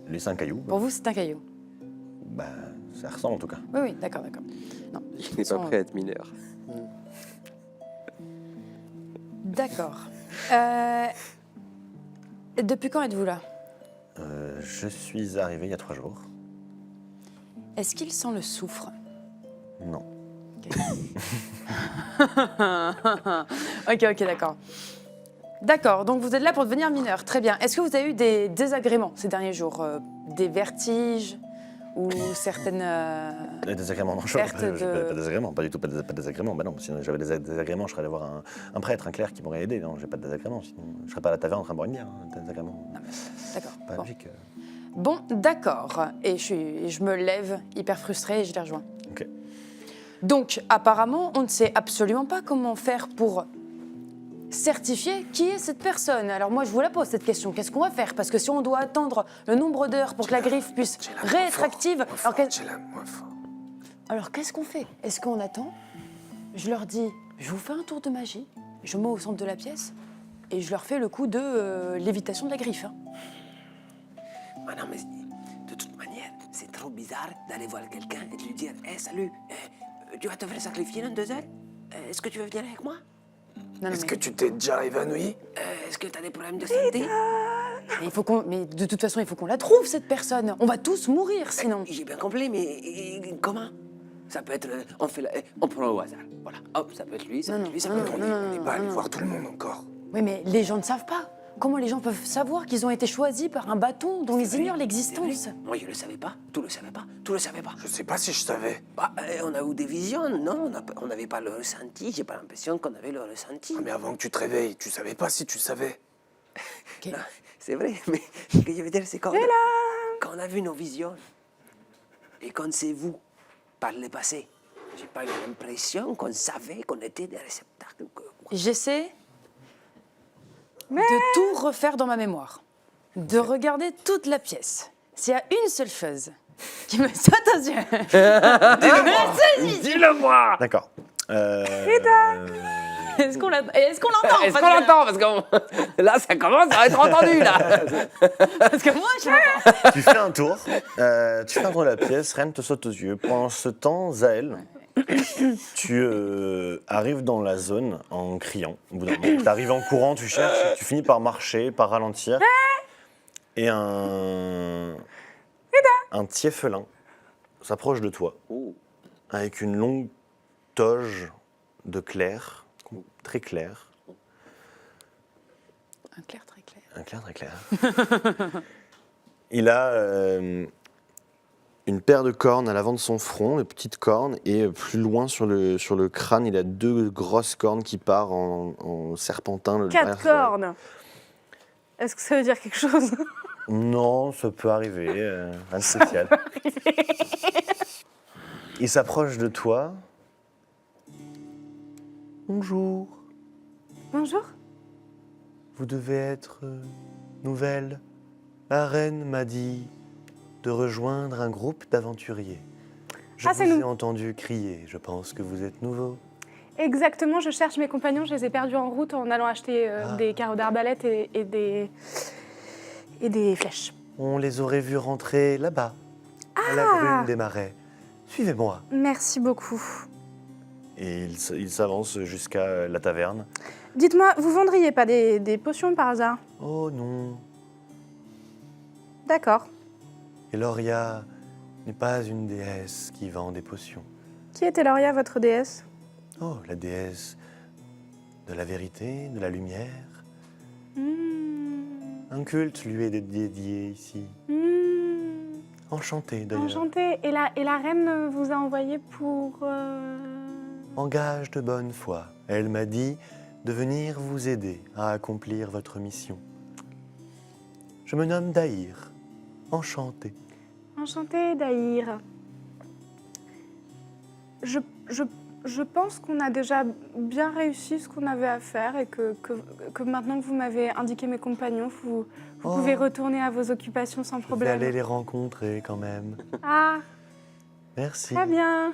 lui, c'est un caillou. Pour vous, c'est un caillou. Bah, ça ressemble en tout cas. Oui, d'accord. Non. Il n'est pas prêt à être mineur. D'accord. Depuis quand êtes-vous là? Je suis arrivé il y a 3 jours. Est-ce qu'il sent le soufre? Non. Ok, d'accord. D'accord, donc vous êtes là pour devenir mineur. Très bien. Est-ce que vous avez eu des désagréments ces derniers jours? Des vertiges ou certaines... Les désagréments, non, je Perte pas de- de désagréments, pas du tout, pas de désagréments. Bah non, sinon j'avais des désagréments, je serais allé voir un prêtre, un clerc qui m'aurait aidé. Non, j'ai pas de désagréments, sinon je serais pas à la taverne en train de boire une bière. Des désagréments, D'accord. pas Bon. logique. Bon, d'accord. Et je me lève hyper frustrée et je les rejoins. Ok. Donc, apparemment, on ne sait absolument pas comment faire pour certifier qui est cette personne. Alors moi, je vous la pose cette question. Qu'est-ce qu'on va faire? Parce que si on doit attendre le nombre d'heures pour que la griffe puisse réêtre active... Alors qu'est-ce qu'on fait? Est-ce qu'on attend? Je leur dis, je vous fais un tour de magie, je me mets au centre de la pièce et je leur fais le coup de lévitation de la griffe. Hein. Ah non, mais de toute manière, c'est trop bizarre d'aller voir quelqu'un et de lui dire « Hé, salut, tu vas te faire sacrifier dans 2 heures? Est-ce que tu veux venir avec moi? Non, Est-ce mais, que tu t'es déjà évanoui? Est-ce que tu as des problèmes de santé? mais de toute façon, il faut qu'on la trouve, cette personne. On va tous mourir, sinon. J'ai bien compris, mais comment? Ça peut être... On prend au hasard. Voilà, hop, ça peut être lui, ça peut être lui, ça peut être lui. On n'est pas allé voir tout le monde encore. Oui, mais les gens ne savent pas. Comment les gens peuvent savoir qu'ils ont été choisis par un bâton dont ils ignorent l'existence? Moi, je le savais pas. Tu le savais pas. Tu le savais pas. Je sais pas si je savais. Bah, on a eu des visions, non? On n'avait pas le ressenti. J'ai pas l'impression qu'on avait le ressenti. Ah, mais avant que tu te réveilles, tu savais pas si tu savais. Ok. Non, c'est vrai, mais ce que je veux dire, c'est quand on a vu nos visions et qu'on s'est vu par le passé, j'ai pas eu l'impression qu'on savait qu'on était des réceptacles. J'essaie de tout refaire dans ma mémoire, de regarder toute la pièce. S'il y a une seule chose qui me saute aux yeux, Dis-le-moi! D'accord. est-ce qu'on l'entend? Est-ce qu'on l'entend? Parce que là, ça commence à être entendu, là. Parce que moi, je l'entends. Tu fais un tour de la pièce, rien ne te saute aux yeux. Pendant ce temps, Zaël, tu arrives dans la zone en criant. Au bout d'un moment, tu arrives en courant, tu cherches, tu finis par marcher, par ralentir. Et un tieffelin s'approche de toi avec une longue toge de clair, très clair. Un clair très clair. Un clair très clair. Il a une paire de cornes à l'avant de son front, de petites cornes, et plus loin sur le crâne, il a 2 grosses cornes qui partent en serpentin. 4 cornes. Est-ce que ça veut dire quelque chose? Non, ça peut arriver, rien de spécial. Il s'approche de toi. Bonjour, Bonjour. vous devez être nouvelle La reine m'a dit de rejoindre un groupe d'aventuriers. Je Ah, c'est vous ai nous. entendu crier. Je pense que vous êtes nouveau. Exactement, je cherche mes compagnons, je les ai perdus en route en allant acheter des carreaux d'arbalète et des flèches. On les aurait vus rentrer là-bas, à la brume des marais. Suivez-moi. Merci beaucoup. Et il s'avance jusqu'à la taverne. Dites-moi, vous vendriez pas des potions par hasard? Oh non. D'accord. Et Loria n'est pas une déesse qui vend des potions. Qui était Loria, votre déesse? Oh, la déesse de la vérité, de la lumière. Un culte lui est dédié ici. Enchanté d'ailleurs. Enchantée. Et la reine vous a envoyé pour... En gage de bonne foi, elle m'a dit de venir vous aider à accomplir votre mission. Je me nomme Daïr. Enchanté. Enchantée, Daïr. Je pense qu'on a déjà bien réussi ce qu'on avait à faire et que maintenant que vous m'avez indiqué mes compagnons, vous pouvez retourner à vos occupations sans Je vais problème. aller les rencontrer quand même. Ah, Merci. très bien.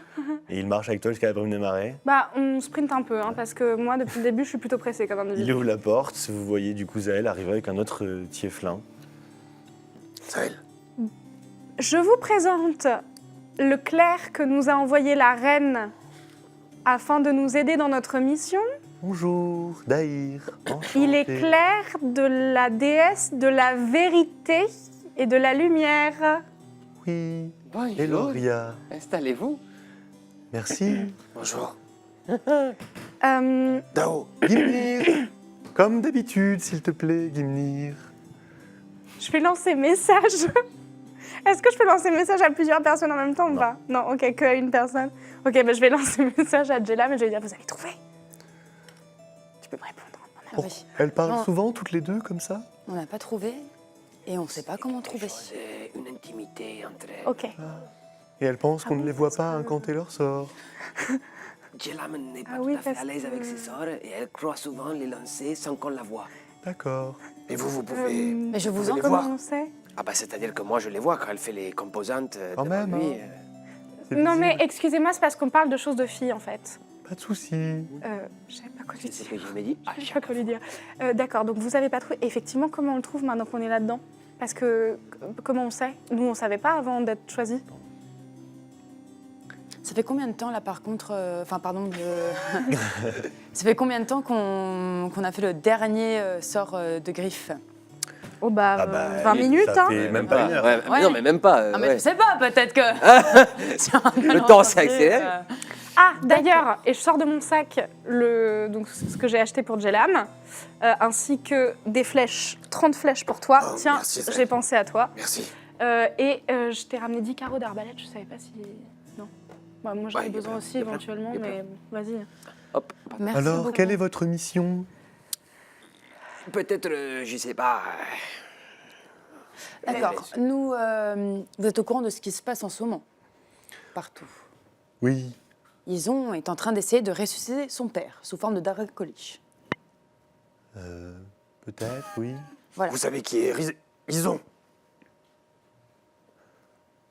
Et il marche avec toi jusqu'à la brume des marais. Bah, on sprinte un peu, hein, parce que moi, depuis le début, je suis plutôt pressée comme Il individu. ouvre la porte, vous voyez du coup Zaël arriver avec un autre tieflin. Zaël, Je vous présente le clerc que nous a envoyé la reine afin de nous aider dans notre mission. Bonjour, Daïr. Enchanté. Il est clerc de la déesse de la vérité et de la lumière. Oui. Bonjour. Et Loria. Installez-vous. Merci. bonjour. Euh, Dao, Gimnir. Comme d'habitude, s'il te plaît, Gimnir. je vais lancer message. Est-ce que je peux lancer message à plusieurs personnes en même temps ou pas? Non, ok, qu'à une personne. Ok, bah, je vais lancer message à Jella, mais je vais dire, vous avez trouvé? Tu peux me répondre. Ah oui. Elles parlent Non. souvent toutes les deux comme ça? On n'a pas trouvé et on ne sait pas comment trouver. C'est une intimité entre... Ok. Et elles pensent qu'on ne les voit pas incanter leur sort. Jelam n'est pas Ah tout oui, à fait parce à l'aise que- avec ses sorts et elle croit souvent les lancer sans qu'on la voie. D'accord. et vous pouvez... Mais je vous Vous en allez Comment voir. on sait? Ah bah c'est-à-dire que moi je les vois quand elle fait les composantes Quand devant même, lui. hein. C'est Non, mais visible. excusez-moi, c'est parce qu'on parle de choses de filles, en fait. Pas de soucis. Je savais pas quoi lui C'est ce dire. que je me dis. Je sais pas quoi lui dire. D'accord, donc vous avez pas trouvé. Effectivement, comment on le trouve maintenant qu'on est là-dedans? Parce que, comment on sait? Nous, on savait pas avant d'être choisis. Ça fait combien de temps là par contre Ça fait combien de temps qu'on a fait le dernier sort de griffe? Oh bah, Ah bah, 20 minutes, ça hein. fait même pas une heure. Ouais, Ouais. Non mais même pas. Ah mais ouais. je sais pas, peut-être que... Sur un Le temps s'est calendrier, accéléré. Ah, d'ailleurs, et je sors de mon sac donc, ce que j'ai acheté pour Jelam, ainsi que des flèches, 30 flèches pour toi. Oh, Tiens, merci, Zach. j'ai pensé à toi. Merci. Je t'ai ramené 10 carreaux d'arbalète, je savais pas si... Non. Bah, moi, j'en ai Ouais, besoin y a aussi, plein, y a plein, éventuellement, y a mais vas-y. Hop. Merci Alors, beaucoup. quelle est votre mission? Peut-être, je sais pas. D'accord. Nous, vous êtes au courant de ce qui se passe en ce moment? Partout. Oui. Ison est en train d'essayer de ressusciter son père sous forme de Dracolich. Peut-être, oui. Voilà. Vous savez qui est Ison?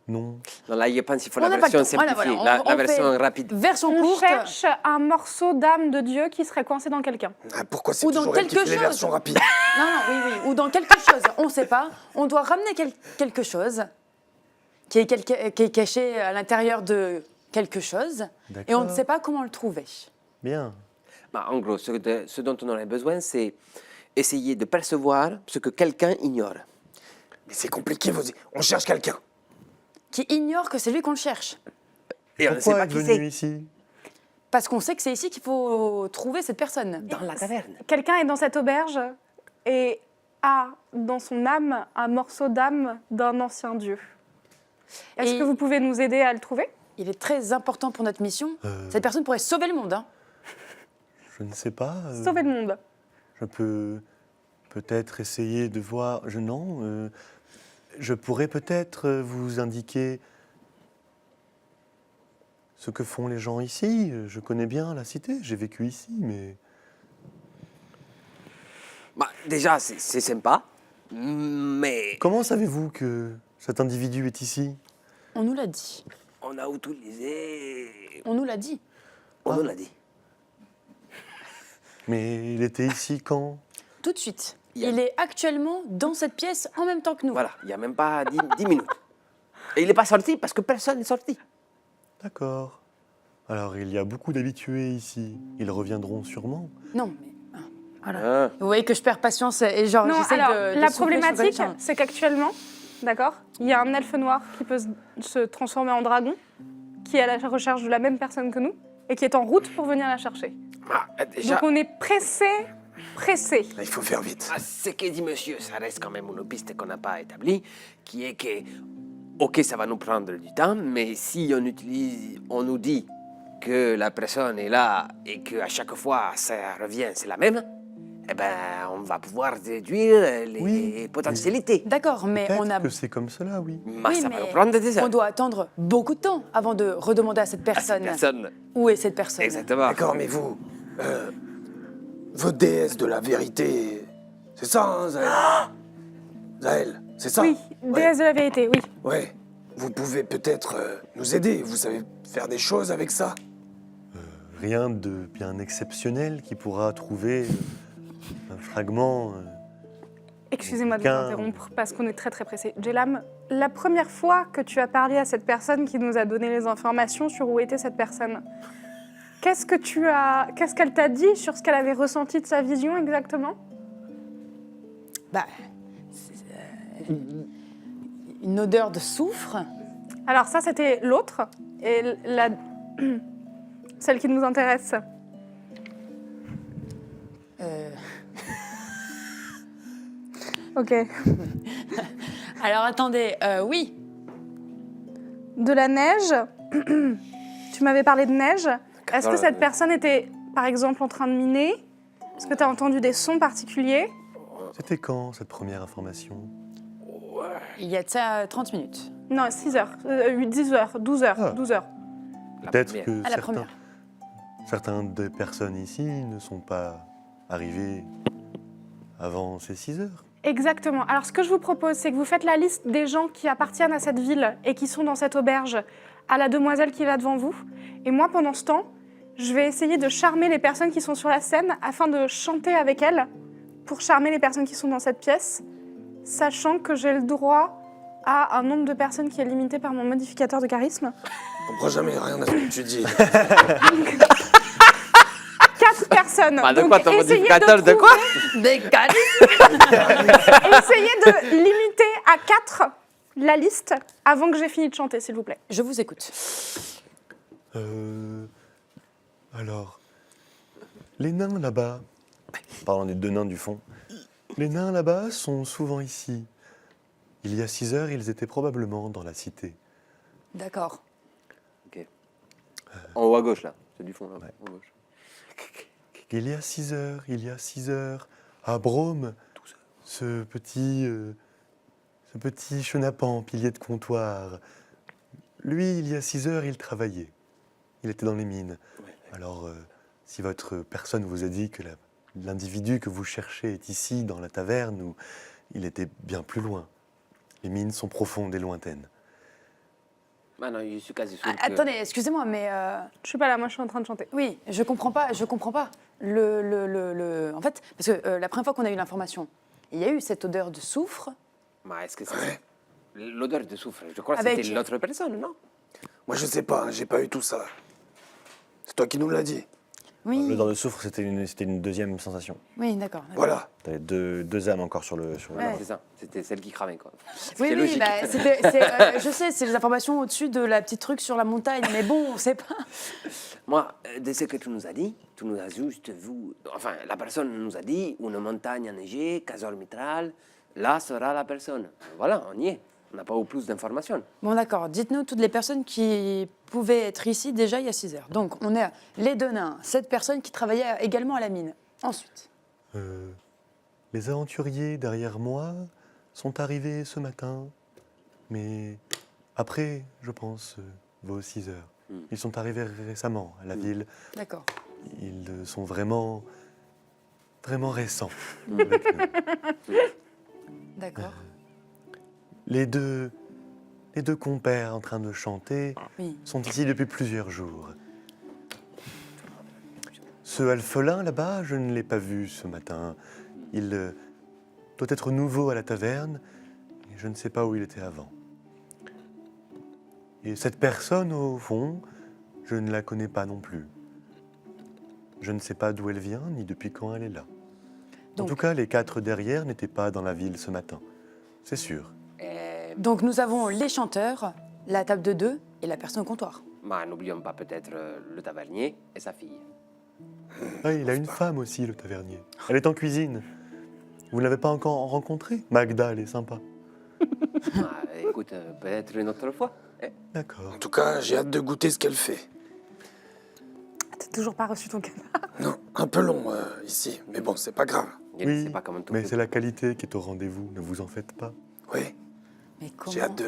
Non. Non, là, je pense qu'il faut On la n'a pas le version temps. Voilà, simplifiée, voilà, la on version fait- rapide. Version On courte. cherche un morceau d'âme de Dieu qui serait coincé dans quelqu'un. Ah, pourquoi c'est Ou dans toujours elle qui quelque fait les chose. versions rapides? Non, non, oui, oui. Ou dans quelque chose. On ne sait pas. On doit ramener quelque chose qui est caché à l'intérieur de quelque chose. Et on ne D'accord. sait pas comment le trouver. Bien. Bah, en gros, ce dont on aurait besoin, c'est essayer de percevoir ce que quelqu'un ignore. Mais c'est compliqué, on cherche quelqu'un. Qui ignore que c'est lui qu'on le cherche. Et on ne sait Pourquoi pas êtes qui venu c'est. ici? Parce qu'on sait que c'est ici qu'il faut trouver cette personne. Dans la taverne. Quelqu'un est dans cette auberge et a dans son âme un morceau d'âme d'un ancien dieu. Est-ce Et- que vous pouvez nous aider à le trouver? Il est très important pour notre mission. Cette personne pourrait sauver le monde. Hein. Je ne sais pas. Sauver le monde. Je peux peut-être essayer de voir. Je pourrais peut-être vous indiquer ce que font les gens ici. Je connais bien la cité, j'ai vécu ici, mais Bah, déjà, c'est sympa. Mais Comment savez-vous que cet individu est ici? On nous l'a dit. on a utilisé... On nous l'a dit. On nous l'a dit. Mais il était ici quand? Tout de suite. Il est actuellement dans cette pièce en même temps que nous. Voilà, il n'y a même pas 10 minutes. Et il n'est pas sorti parce que personne n'est sorti. D'accord. Alors il y a beaucoup d'habitués ici. Ils reviendront sûrement. Non, mais... Voilà. Vous voyez que je perds patience et genre Non, j'essaie alors, de la souffler sur problématique, quelqu'un. c'est qu'actuellement, d'accord, il y a un elfe noir qui peut se transformer en dragon, qui est à la recherche de la même personne que nous, et qui est en route pour venir la chercher. Déjà, Donc on est pressé. Il faut faire vite. ce que dit monsieur, ça reste quand même une piste qu'on n'a pas établie, qui est que, ok, ça va nous prendre du temps, mais si on nous dit que la personne est là et qu'à chaque fois ça revient, c'est la même, eh ben, on va pouvoir déduire les Oui. potentialités. D'accord, mais Peut-être on a... que c'est comme cela, oui. Mais Oui, ça va mais nous prendre des heures. on doit attendre beaucoup de temps avant de redemander à cette personne. Personne. Où est cette personne? Exactement. D'accord, mais vous, votre déesse de la vérité, c'est ça, hein, Zaël? Zaël, c'est ça? Oui, Ouais. déesse de la vérité, oui. Ouais. Vous pouvez peut-être nous aider. Vous savez faire des choses avec ça? Rien de bien exceptionnel qui pourra trouver un fragment. Excusez-moi de vous Qu'un- interrompre parce qu'on est très très pressé. Jelam, la première fois que tu as parlé à cette personne qui nous a donné les informations sur où était cette personne, qu'est-ce qu'elle t'a dit sur ce qu'elle avait ressenti de sa vision exactement? Bah, une odeur de soufre. Alors ça c'était l'autre et celle qui nous intéresse. Ok. Alors attendez, oui. De la neige. Tu m'avais parlé de neige. Est-ce que cette personne était, par exemple, en train de miner? Est-ce que tu as entendu des sons particuliers? C'était quand cette première information? Il y a de ça 30 minutes. Non, 6 heures, 10 heures, 12 heures, Ah. 12 heures. Peut-être première. que À la première. certaines des personnes ici ne sont pas arrivées avant ces 6 heures. Exactement. Alors, ce que je vous propose, c'est que vous faites la liste des gens qui appartiennent à cette ville et qui sont dans cette auberge à la demoiselle qui est là devant vous. Et moi, pendant ce temps, je vais essayer de charmer les personnes qui sont sur la scène afin de chanter avec elles pour charmer les personnes qui sont dans cette pièce, sachant que j'ai le droit à un nombre de personnes qui est limité par mon modificateur de charisme. Je comprends jamais rien à ce que tu dis. 4 personnes. Bah, de Donc, quoi, ton essayez modificateur de quoi? Des gars. Essayez de limiter à 4 la liste avant que j'ai fini de chanter, s'il vous plaît. Je vous écoute. Alors, les nains là-bas, parlant des 2 nains du fond, les nains là-bas sont souvent ici. Il y a 6 heures, ils étaient probablement dans la cité. D'accord. En haut à gauche, là. C'est du fond, là. Ouais. En gauche. Il y a 6 heures, à Brome, ce petit chenapan, pilier de comptoir. Lui, il y a 6 heures, il travaillait. Il était dans les mines. Alors, si votre personne vous a dit que l'individu que vous cherchez est ici, dans la taverne, ou il était bien plus loin. Les mines sont profondes et lointaines. Ah non, je suis quasi sûr que... Attendez, excusez-moi, mais Je suis pas là, moi je suis en train de chanter. oui, je comprends pas. En fait, parce que la première fois qu'on a eu l'information, il y a eu cette odeur de soufre. Mais est-ce que c'est... L'odeur de soufre, je crois que Avec- c'était l'autre personne, non? Moi, je sais pas, hein, j'ai pas eu tout ça. C'est toi qui nous l'as dit. Oui, L'odeur de soufre, c'était une deuxième sensation. oui, d'accord. Voilà. T'avais deux âmes encore sur le Ouais. C'est ça, c'était celle qui cramait, quoi. Oui, C'était oui, logique. bah, je sais, c'est les informations au-dessus de la petite truc sur la montagne, mais bon, on sait pas. Moi, de ce que tu nous as dit, tu nous as juste vu... Enfin, la personne nous a dit une montagne enneigée, Casor Mitral, là sera la personne. Voilà, on y est. On n'a pas eu plus d'informations. Bon, d'accord. Dites-nous toutes les personnes qui pouvaient être ici déjà il y a 6 heures. Donc, on a les 2 nains, 7 personnes qui travaillaient également à la mine. Ensuite, Les aventuriers derrière moi sont arrivés ce matin, mais après, je pense, vos 6 heures. Ils sont arrivés récemment à la ville. d'accord. Ils sont vraiment récents avec nous. D'accord. Les deux compères en train de chanter Oui. sont ici depuis plusieurs jours. Ce alphelin là-bas, je ne l'ai pas vu ce matin. Il doit être nouveau à la taverne et je ne sais pas où il était avant. Et cette personne, au fond, je ne la connais pas non plus. Je ne sais pas d'où elle vient ni depuis quand elle est là. En Donc- tout cas, les 4 derrière n'étaient pas dans la ville ce matin. C'est sûr. Donc nous avons les chanteurs, la table de 2 et la personne au comptoir. Mais n'oublions pas peut-être le tavernier et sa fille. Ah, il a une femme aussi, le tavernier. Elle est en cuisine. Vous ne l'avez pas encore rencontrée? Magda, elle est sympa. Écoute, peut-être une autre fois. D'accord. En tout cas, j'ai hâte de goûter ce qu'elle fait. T'as toujours pas reçu ton cadeau. Non, un peu long ici, mais bon, c'est pas grave. Je ne Oui, sais pas comment tout mais c'est la qualité qui est au rendez-vous, ne vous en faites pas. Oui, Mais comment j'ai hâte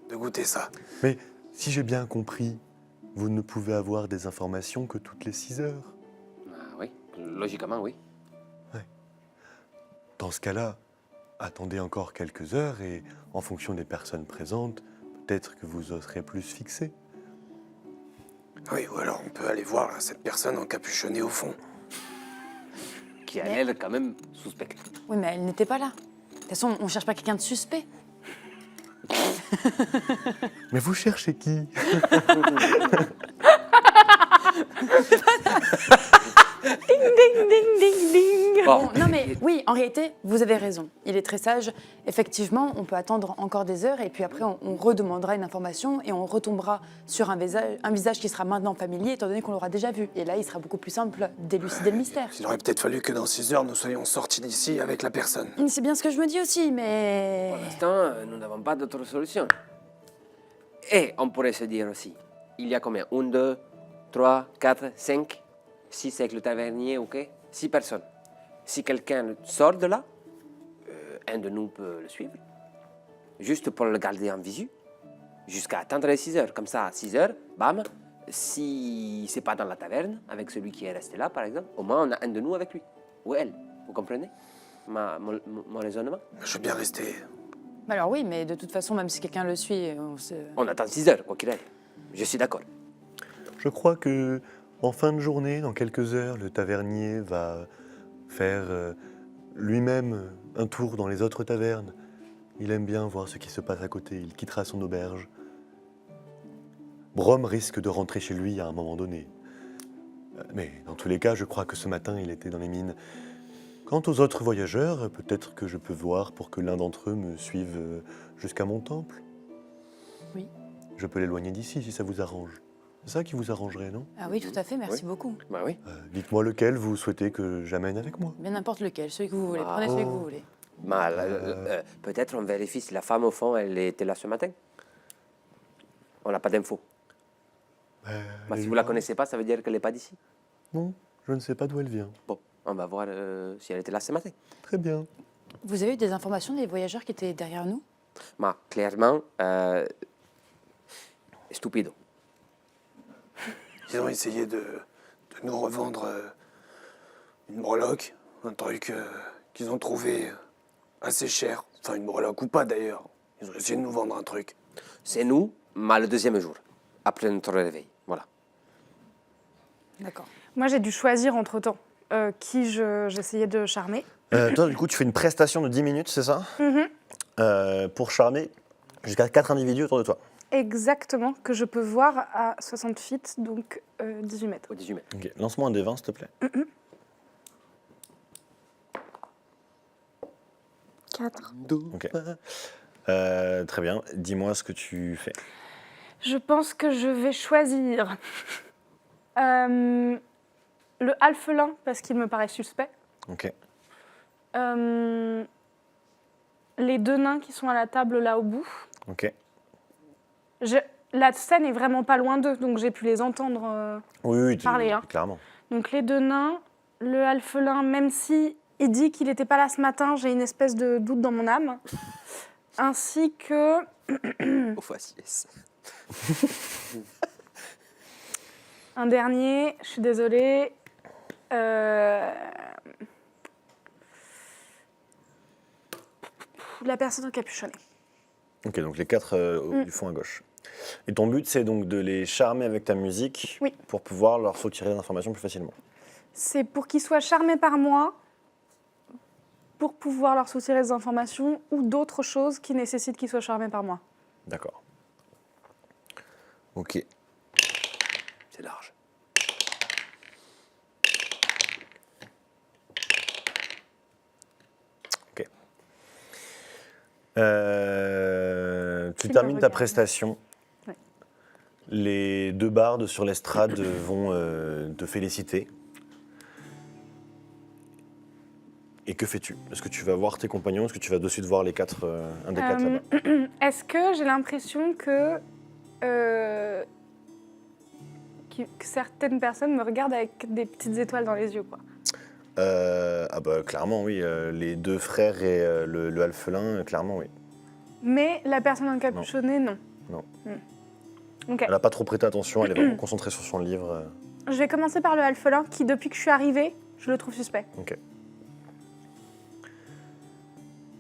de goûter ça. Mais si j'ai bien compris, vous ne pouvez avoir des informations que toutes les 6 heures. Oui, logiquement, oui. Dans ce cas-là, attendez encore quelques heures et, en fonction des personnes présentes, peut-être que vous serez plus fixé. Oui, ou alors on peut aller voir là, cette personne encapuchonnée au fond. Qui a Mais- l'air quand même suspect. Oui, mais elle n'était pas là. De toute façon, on cherche pas quelqu'un de suspect. Mais vous cherchez qui? Ding, ding, ding, ding. Bon, Non, mais oui, en réalité, vous avez raison. Il est très sage. Effectivement, on peut attendre encore des heures et puis après, on redemandera une information et on retombera sur un visage qui sera maintenant familier étant donné qu'on l'aura déjà vu. Et là, il sera beaucoup plus simple d'élucider le mystère. Il aurait peut-être fallu que dans 6 heures, nous soyons sortis d'ici avec la personne. C'est bien ce que je me dis aussi, mais... pour l'instant, nous n'avons pas d'autre solution. Et on pourrait se dire aussi, il y a combien? 1, 2, 3, 4, 5, 6 avec le tavernier, ok? 6 personnes. Si quelqu'un sort de là, un de nous peut le suivre, juste pour le garder en visu, jusqu'à attendre les 6 heures. Comme ça, à 6 heures, bam, si c'est pas dans la taverne, avec celui qui est resté là, par exemple, au moins on a un de nous avec lui, ou elle. Vous comprenez mon raisonnement? Je veux bien rester. Alors oui, mais de toute façon, même si quelqu'un le suit, On attend 6 heures, quoi qu'il arrive. Je suis d'accord. Je crois que en fin de journée, dans quelques heures, le tavernier va faire lui-même un tour dans les autres tavernes. Il aime bien voir ce qui se passe à côté. Il quittera son auberge. Brom risque de rentrer chez lui à un moment donné. Mais dans tous les cas, je crois que ce matin, il était dans les mines. Quant aux autres voyageurs, peut-être que je peux voir pour que l'un d'entre eux me suive jusqu'à mon temple. Oui. Je peux l'éloigner d'ici si ça vous arrange. C'est ça qui vous arrangerait, non? Ah oui, tout à fait, merci beaucoup. Bah oui. Dites-moi lequel vous souhaitez que j'amène avec moi. Mais n'importe lequel, celui que vous voulez. Ah. Prenez celui que vous voulez. Bah, peut-être on vérifie si la femme au fond, elle était là ce matin. On n'a pas d'infos. Bah, si vous la connaissez pas, ça veut dire qu'elle n'est pas d'ici. Non, je ne sais pas d'où elle vient. Bon, on va voir si elle était là ce matin. Très bien. Vous avez eu des informations des voyageurs qui étaient derrière nous? Mais clairement, stupido. Ils ont essayé de nous revendre une breloque, un truc qu'ils ont trouvé assez cher. Enfin, une breloque ou pas d'ailleurs. Ils ont essayé de nous vendre un truc. C'est nous, mais le deuxième jour, après notre réveil. Voilà. D'accord. Moi, j'ai dû choisir entre-temps qui j'essayais de charmer. Toi, du coup, tu fais une prestation de 10 minutes, c'est ça? Pour charmer jusqu'à 4 individus autour de toi. Exactement, que je peux voir à 60 feet, donc 18 mètres. Au 18 mètres. Ok, lance-moi un des 20, s'il te plaît. 4. Ok. Très bien. Dis-moi ce que tu fais. Je pense que je vais choisir le alphelin, parce qu'il me paraît suspect. Ok. Les 2 nains qui sont à la table là au bout. Ok. La scène est vraiment pas loin d'eux, donc j'ai pu les entendre. Oui, Parler, hein. clairement. Donc les 2 nains, le alphelin, même si il dit qu'il n'était pas là ce matin, j'ai une espèce de doute dans mon âme. Ainsi que Au faciès. un dernier, je suis désolée. La personne encapuchonnée. Ok, donc les 4 du fond à gauche. Et ton but, c'est donc de les charmer avec ta musique Oui. pour pouvoir leur soutirer des informations plus facilement. C'est pour qu'ils soient charmés par moi, pour pouvoir leur soutirer des informations ou d'autres choses qui nécessitent qu'ils soient charmés par moi. D'accord. Ok. C'est large. Ok. Tu Il me termines ta regarde. prestation. Ouais. Les 2 bardes sur l'estrade vont te féliciter. Et que fais-tu? Est-ce que tu vas voir tes compagnons? Est-ce que tu vas de suite voir les 4, un des 4 là-bas? Est-ce que j'ai l'impression que certaines personnes me regardent avec des petites étoiles dans les yeux, quoi? Ah bah clairement oui, les 2 frères et le alphelin, clairement oui. Mais la personne encapuchonnée, non. Non. Ok. Elle n'a pas trop prêté attention, elle est vraiment concentrée sur son livre. Je vais commencer par le alphelin qui, depuis que je suis arrivée, je le trouve suspect. Ok.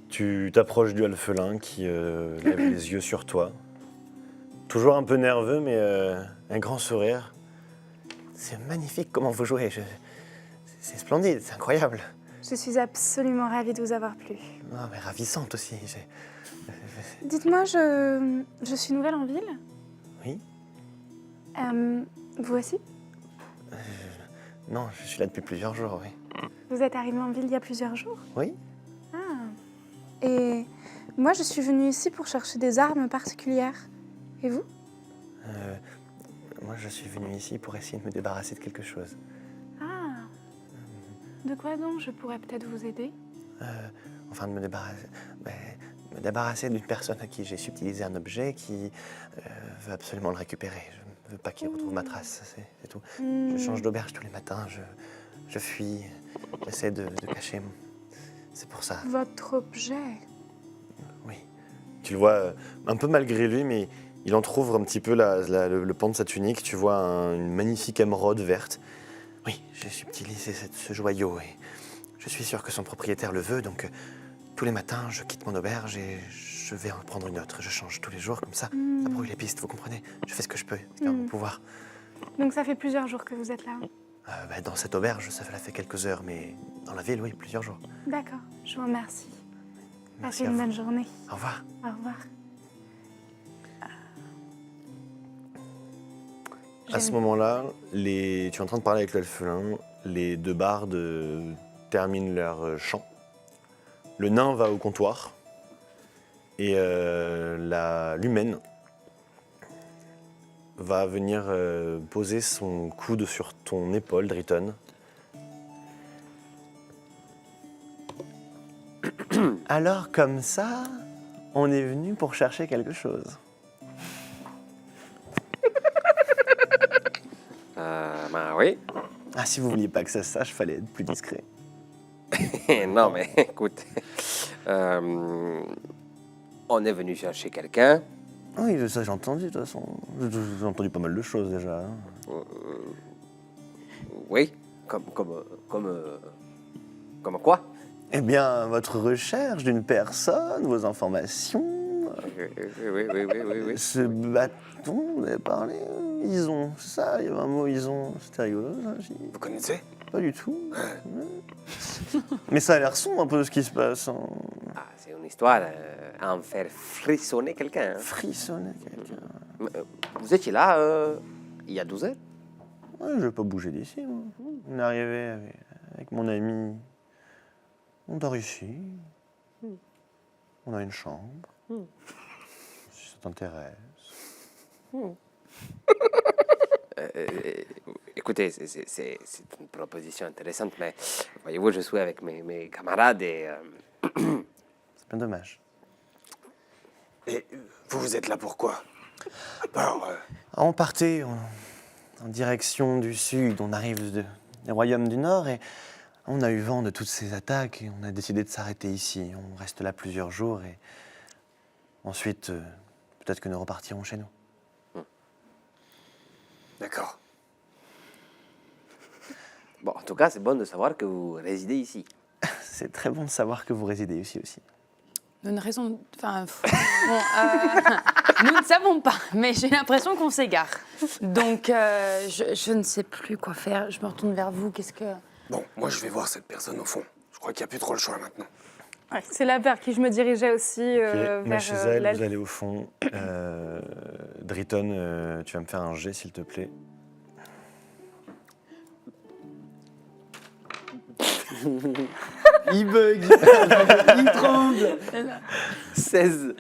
Tu t'approches du alphelin qui lève les yeux sur toi. Toujours un peu nerveux, mais un grand sourire. C'est magnifique comment vous jouez. C'est splendide, c'est incroyable. Je suis absolument ravie de vous avoir plu. Ah, mais ravissante aussi. Dites-moi, je suis nouvelle en ville. Oui. Vous aussi? Non, je suis là depuis plusieurs jours, oui. Vous êtes arrivé en ville il y a plusieurs jours? Oui. Et moi, je suis venue ici pour chercher des armes particulières. Et vous? Moi, je suis venu ici pour essayer de me débarrasser de quelque chose. Ah. De quoi donc je pourrais peut-être vous aider? Enfin, de me débarrasser d'une personne à qui j'ai subtilisé un objet qui veut absolument le récupérer. Je ne veux pas qu'il retrouve ma trace, c'est tout. Je change d'auberge tous les matins, je fuis, j'essaie de cacher. C'est pour ça. Votre objet? Oui. Tu le vois un peu malgré lui, mais il entrouvre un petit peu le pan de sa tunique. Tu vois une magnifique émeraude verte. Oui, j'ai subtilisé ce joyau et je suis sûr que son propriétaire le veut, donc tous les matins, je quitte mon auberge et je vais en prendre une autre. Je change tous les jours, comme ça brouille les pistes, vous comprenez? Je fais ce que je peux, c'est dans mon pouvoir. Donc ça fait plusieurs jours que vous êtes là? Dans cette auberge, ça fait quelques heures, mais dans la ville, oui, plusieurs jours. D'accord, je vous remercie. Merci Passez à une vous. bonne journée. Au revoir. Au revoir. À ce moment-là, tu es en train de parler avec l'alphelin, les 2 bardes terminent leur chant. Le nain va au comptoir et l'humaine va venir poser son coude sur ton épaule, Driton. Alors comme ça, on est venu pour chercher quelque chose. Ben oui. Ah, si vous vouliez pas que ça se sache, fallait être plus discret. Non, mais écoute, on est venu chercher quelqu'un. Oui, ça j'ai entendu de toute façon. J'ai entendu pas mal de choses déjà. Oui, comme quoi? Eh bien, votre recherche d'une personne, vos informations, Oui. ce bâton, vous avez parlé, ison, c'est ça, il y avait un mot ison, c'était rigolo ça, Vous connaissez? pas du tout. Mais ça a l'air sombre un peu ce qui se passe. Hein. Ah, c'est une histoire à en faire frissonner quelqu'un. Hein. Frissonner quelqu'un. Vous étiez là il y a 12 heures? Ouais, je vais pas bouger d'ici. Moi. On est arrivé avec mon ami. On dort ici. On a une chambre. Si ça t'intéresse. Écoutez, c'est une proposition intéressante, mais voyez-vous, je suis avec mes camarades et... C'est bien dommage. Et vous êtes là pourquoi? À part... On partait en direction du sud, on arrive des royaumes du nord et on a eu vent de toutes ces attaques et on a décidé de s'arrêter ici. On reste là plusieurs jours et ensuite, peut-être que nous repartirons chez nous. D'accord. Bon, en tout cas, c'est bon de savoir que vous résidez ici. C'est très bon de savoir que vous résidez ici aussi. Nous ne raisonnons... Enfin, nous ne savons pas, mais j'ai l'impression qu'on s'égare. Donc, je ne sais plus quoi faire. Je me retourne vers vous. Qu'est-ce que... Bon, moi je vais voir cette personne au fond. Je crois qu'il n'y a plus trop le choix maintenant. Ouais, c'est là vers qui je me dirigeais aussi, Ok, vers Machizel, l'elfe. vous allez au fond. Driton, tu vas me faire un jet, s'il te plaît. Il bug. Il tremble. 16.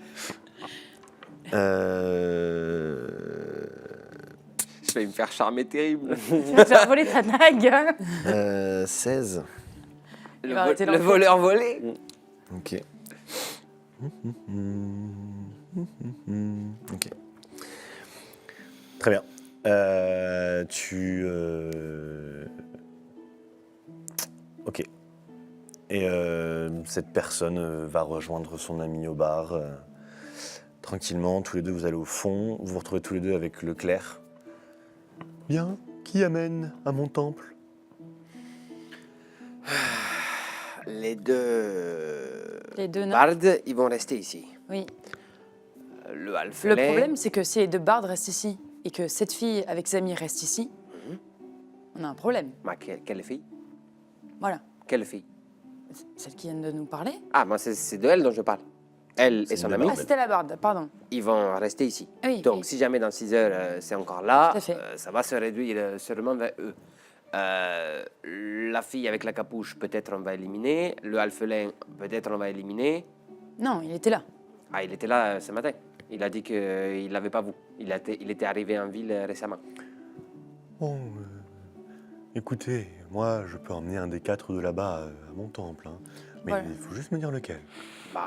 Je vais me faire charmer terrible. Tu vas te faire voler ta dague. 16. Il va arrêter Le l'enfant. voleur volé. Ok. Ok. Très bien. Ok. Et cette personne va rejoindre son ami au bar. Tranquillement, tous les deux, vous allez au fond. Vous vous retrouvez tous les deux avec le clerc. Bien, qui amène à mon temple? Les deux... Les deux nains. bardes, ils vont rester ici. Oui. Le Le alphelin... problème, c'est que si les deux bardes restent ici et que cette fille avec ses amis reste ici, on a un problème. Ma, quelle fille? Voilà. Quelle fille? Celle qui vient de nous parler. Ah, moi c'est de elle dont je parle. Elle et C'est son une ami, Ah, c'était la barde, pardon. ils vont rester ici. Oui, Donc, oui. si jamais dans 6 heures, c'est encore là, Tout à fait. ça va se réduire sûrement vers eux. La fille avec la capuche, peut-être on va éliminer. Le alphelin, peut-être on va éliminer. Non, il était là. Ah, il était là ce matin. Il a dit qu'il n'avait pas vous. Il était arrivé en ville récemment. Bon, écoutez, moi, je peux emmener un des 4 de là-bas à mon temple. Hein. Mais Voilà. il faut juste me dire lequel. Bah,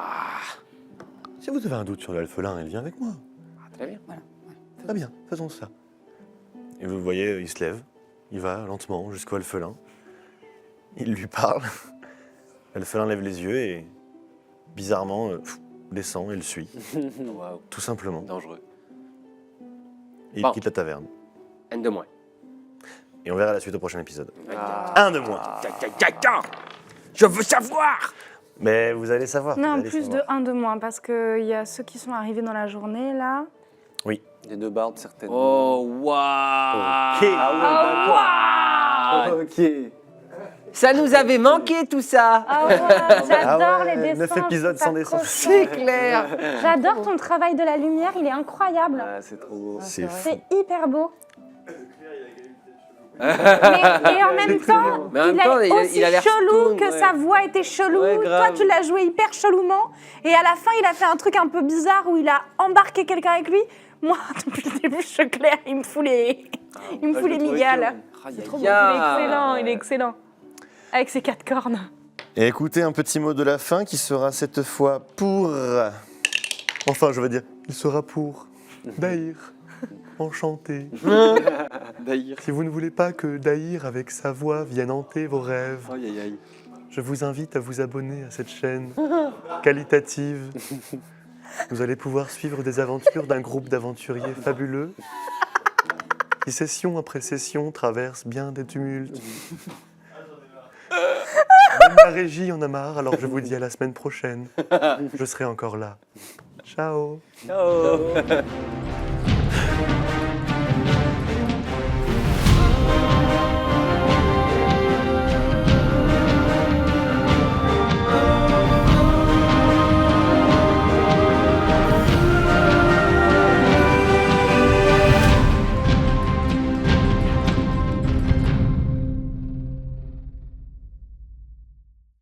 Si vous avez un doute sur l'alphelin, il vient avec moi. très bien. Très bien, faisons ça. Et vous voyez, il se lève, il va lentement jusqu'au alphelin. Il lui parle. L'alphelin lève les yeux et, bizarrement, descend et le suit, Waouh, tout simplement. dangereux. Et il Bon. quitte la taverne. Un de moins. Et on verra la suite au prochain épisode. Ah. Un de moins. Je veux savoir. Mais vous allez savoir. Non, vous allez plus savoir. de 1 de moins, parce qu'il y a ceux qui sont arrivés dans la journée, là. Les deux bardes, certainement. Oh, waouh. Ah ouais, d'accord. Ok. Ça nous avait manqué tout ça. Ah ouais, j'adore Ah ouais, les dessins. 9 épisodes je trouve sans ça trop dessin. C'est chouette. clair. J'adore ton travail de la lumière, il est incroyable. Ah, c'est trop beau. C'est fou. C'est hyper beau. Mais et en même temps, Mais en même il temps, est aussi il a l'air chelou stone, que ouais. sa voix était chelou. Ouais, Toi, grave. tu l'as joué hyper chelouement. Et à la fin, il a fait un truc un peu bizarre où il a embarqué quelqu'un avec lui. Moi, depuis le début, je suis claire, il me fout les, il me Ah, fout je les le trouvais migales. cool. Aïe, Il est aïe, trop beau, il est aïe. excellent, il est excellent. Avec ses 4 cornes. Et écoutez un petit mot de la fin qui sera cette fois pour... Enfin, je veux dire, il sera pour Daïr. Enchanté. D'ailleurs. Si vous ne voulez pas que Daïr, avec sa voix, vienne hanter vos rêves, Aïe, aïe, aïe. je vous invite à vous abonner à cette chaîne qualitative. Vous allez pouvoir suivre des aventures d'un groupe d'aventuriers fabuleux qui, session après session, traversent bien des tumultes. Même la régie en a marre, alors je vous dis à la semaine prochaine. Je serai encore là. Ciao. Ciao.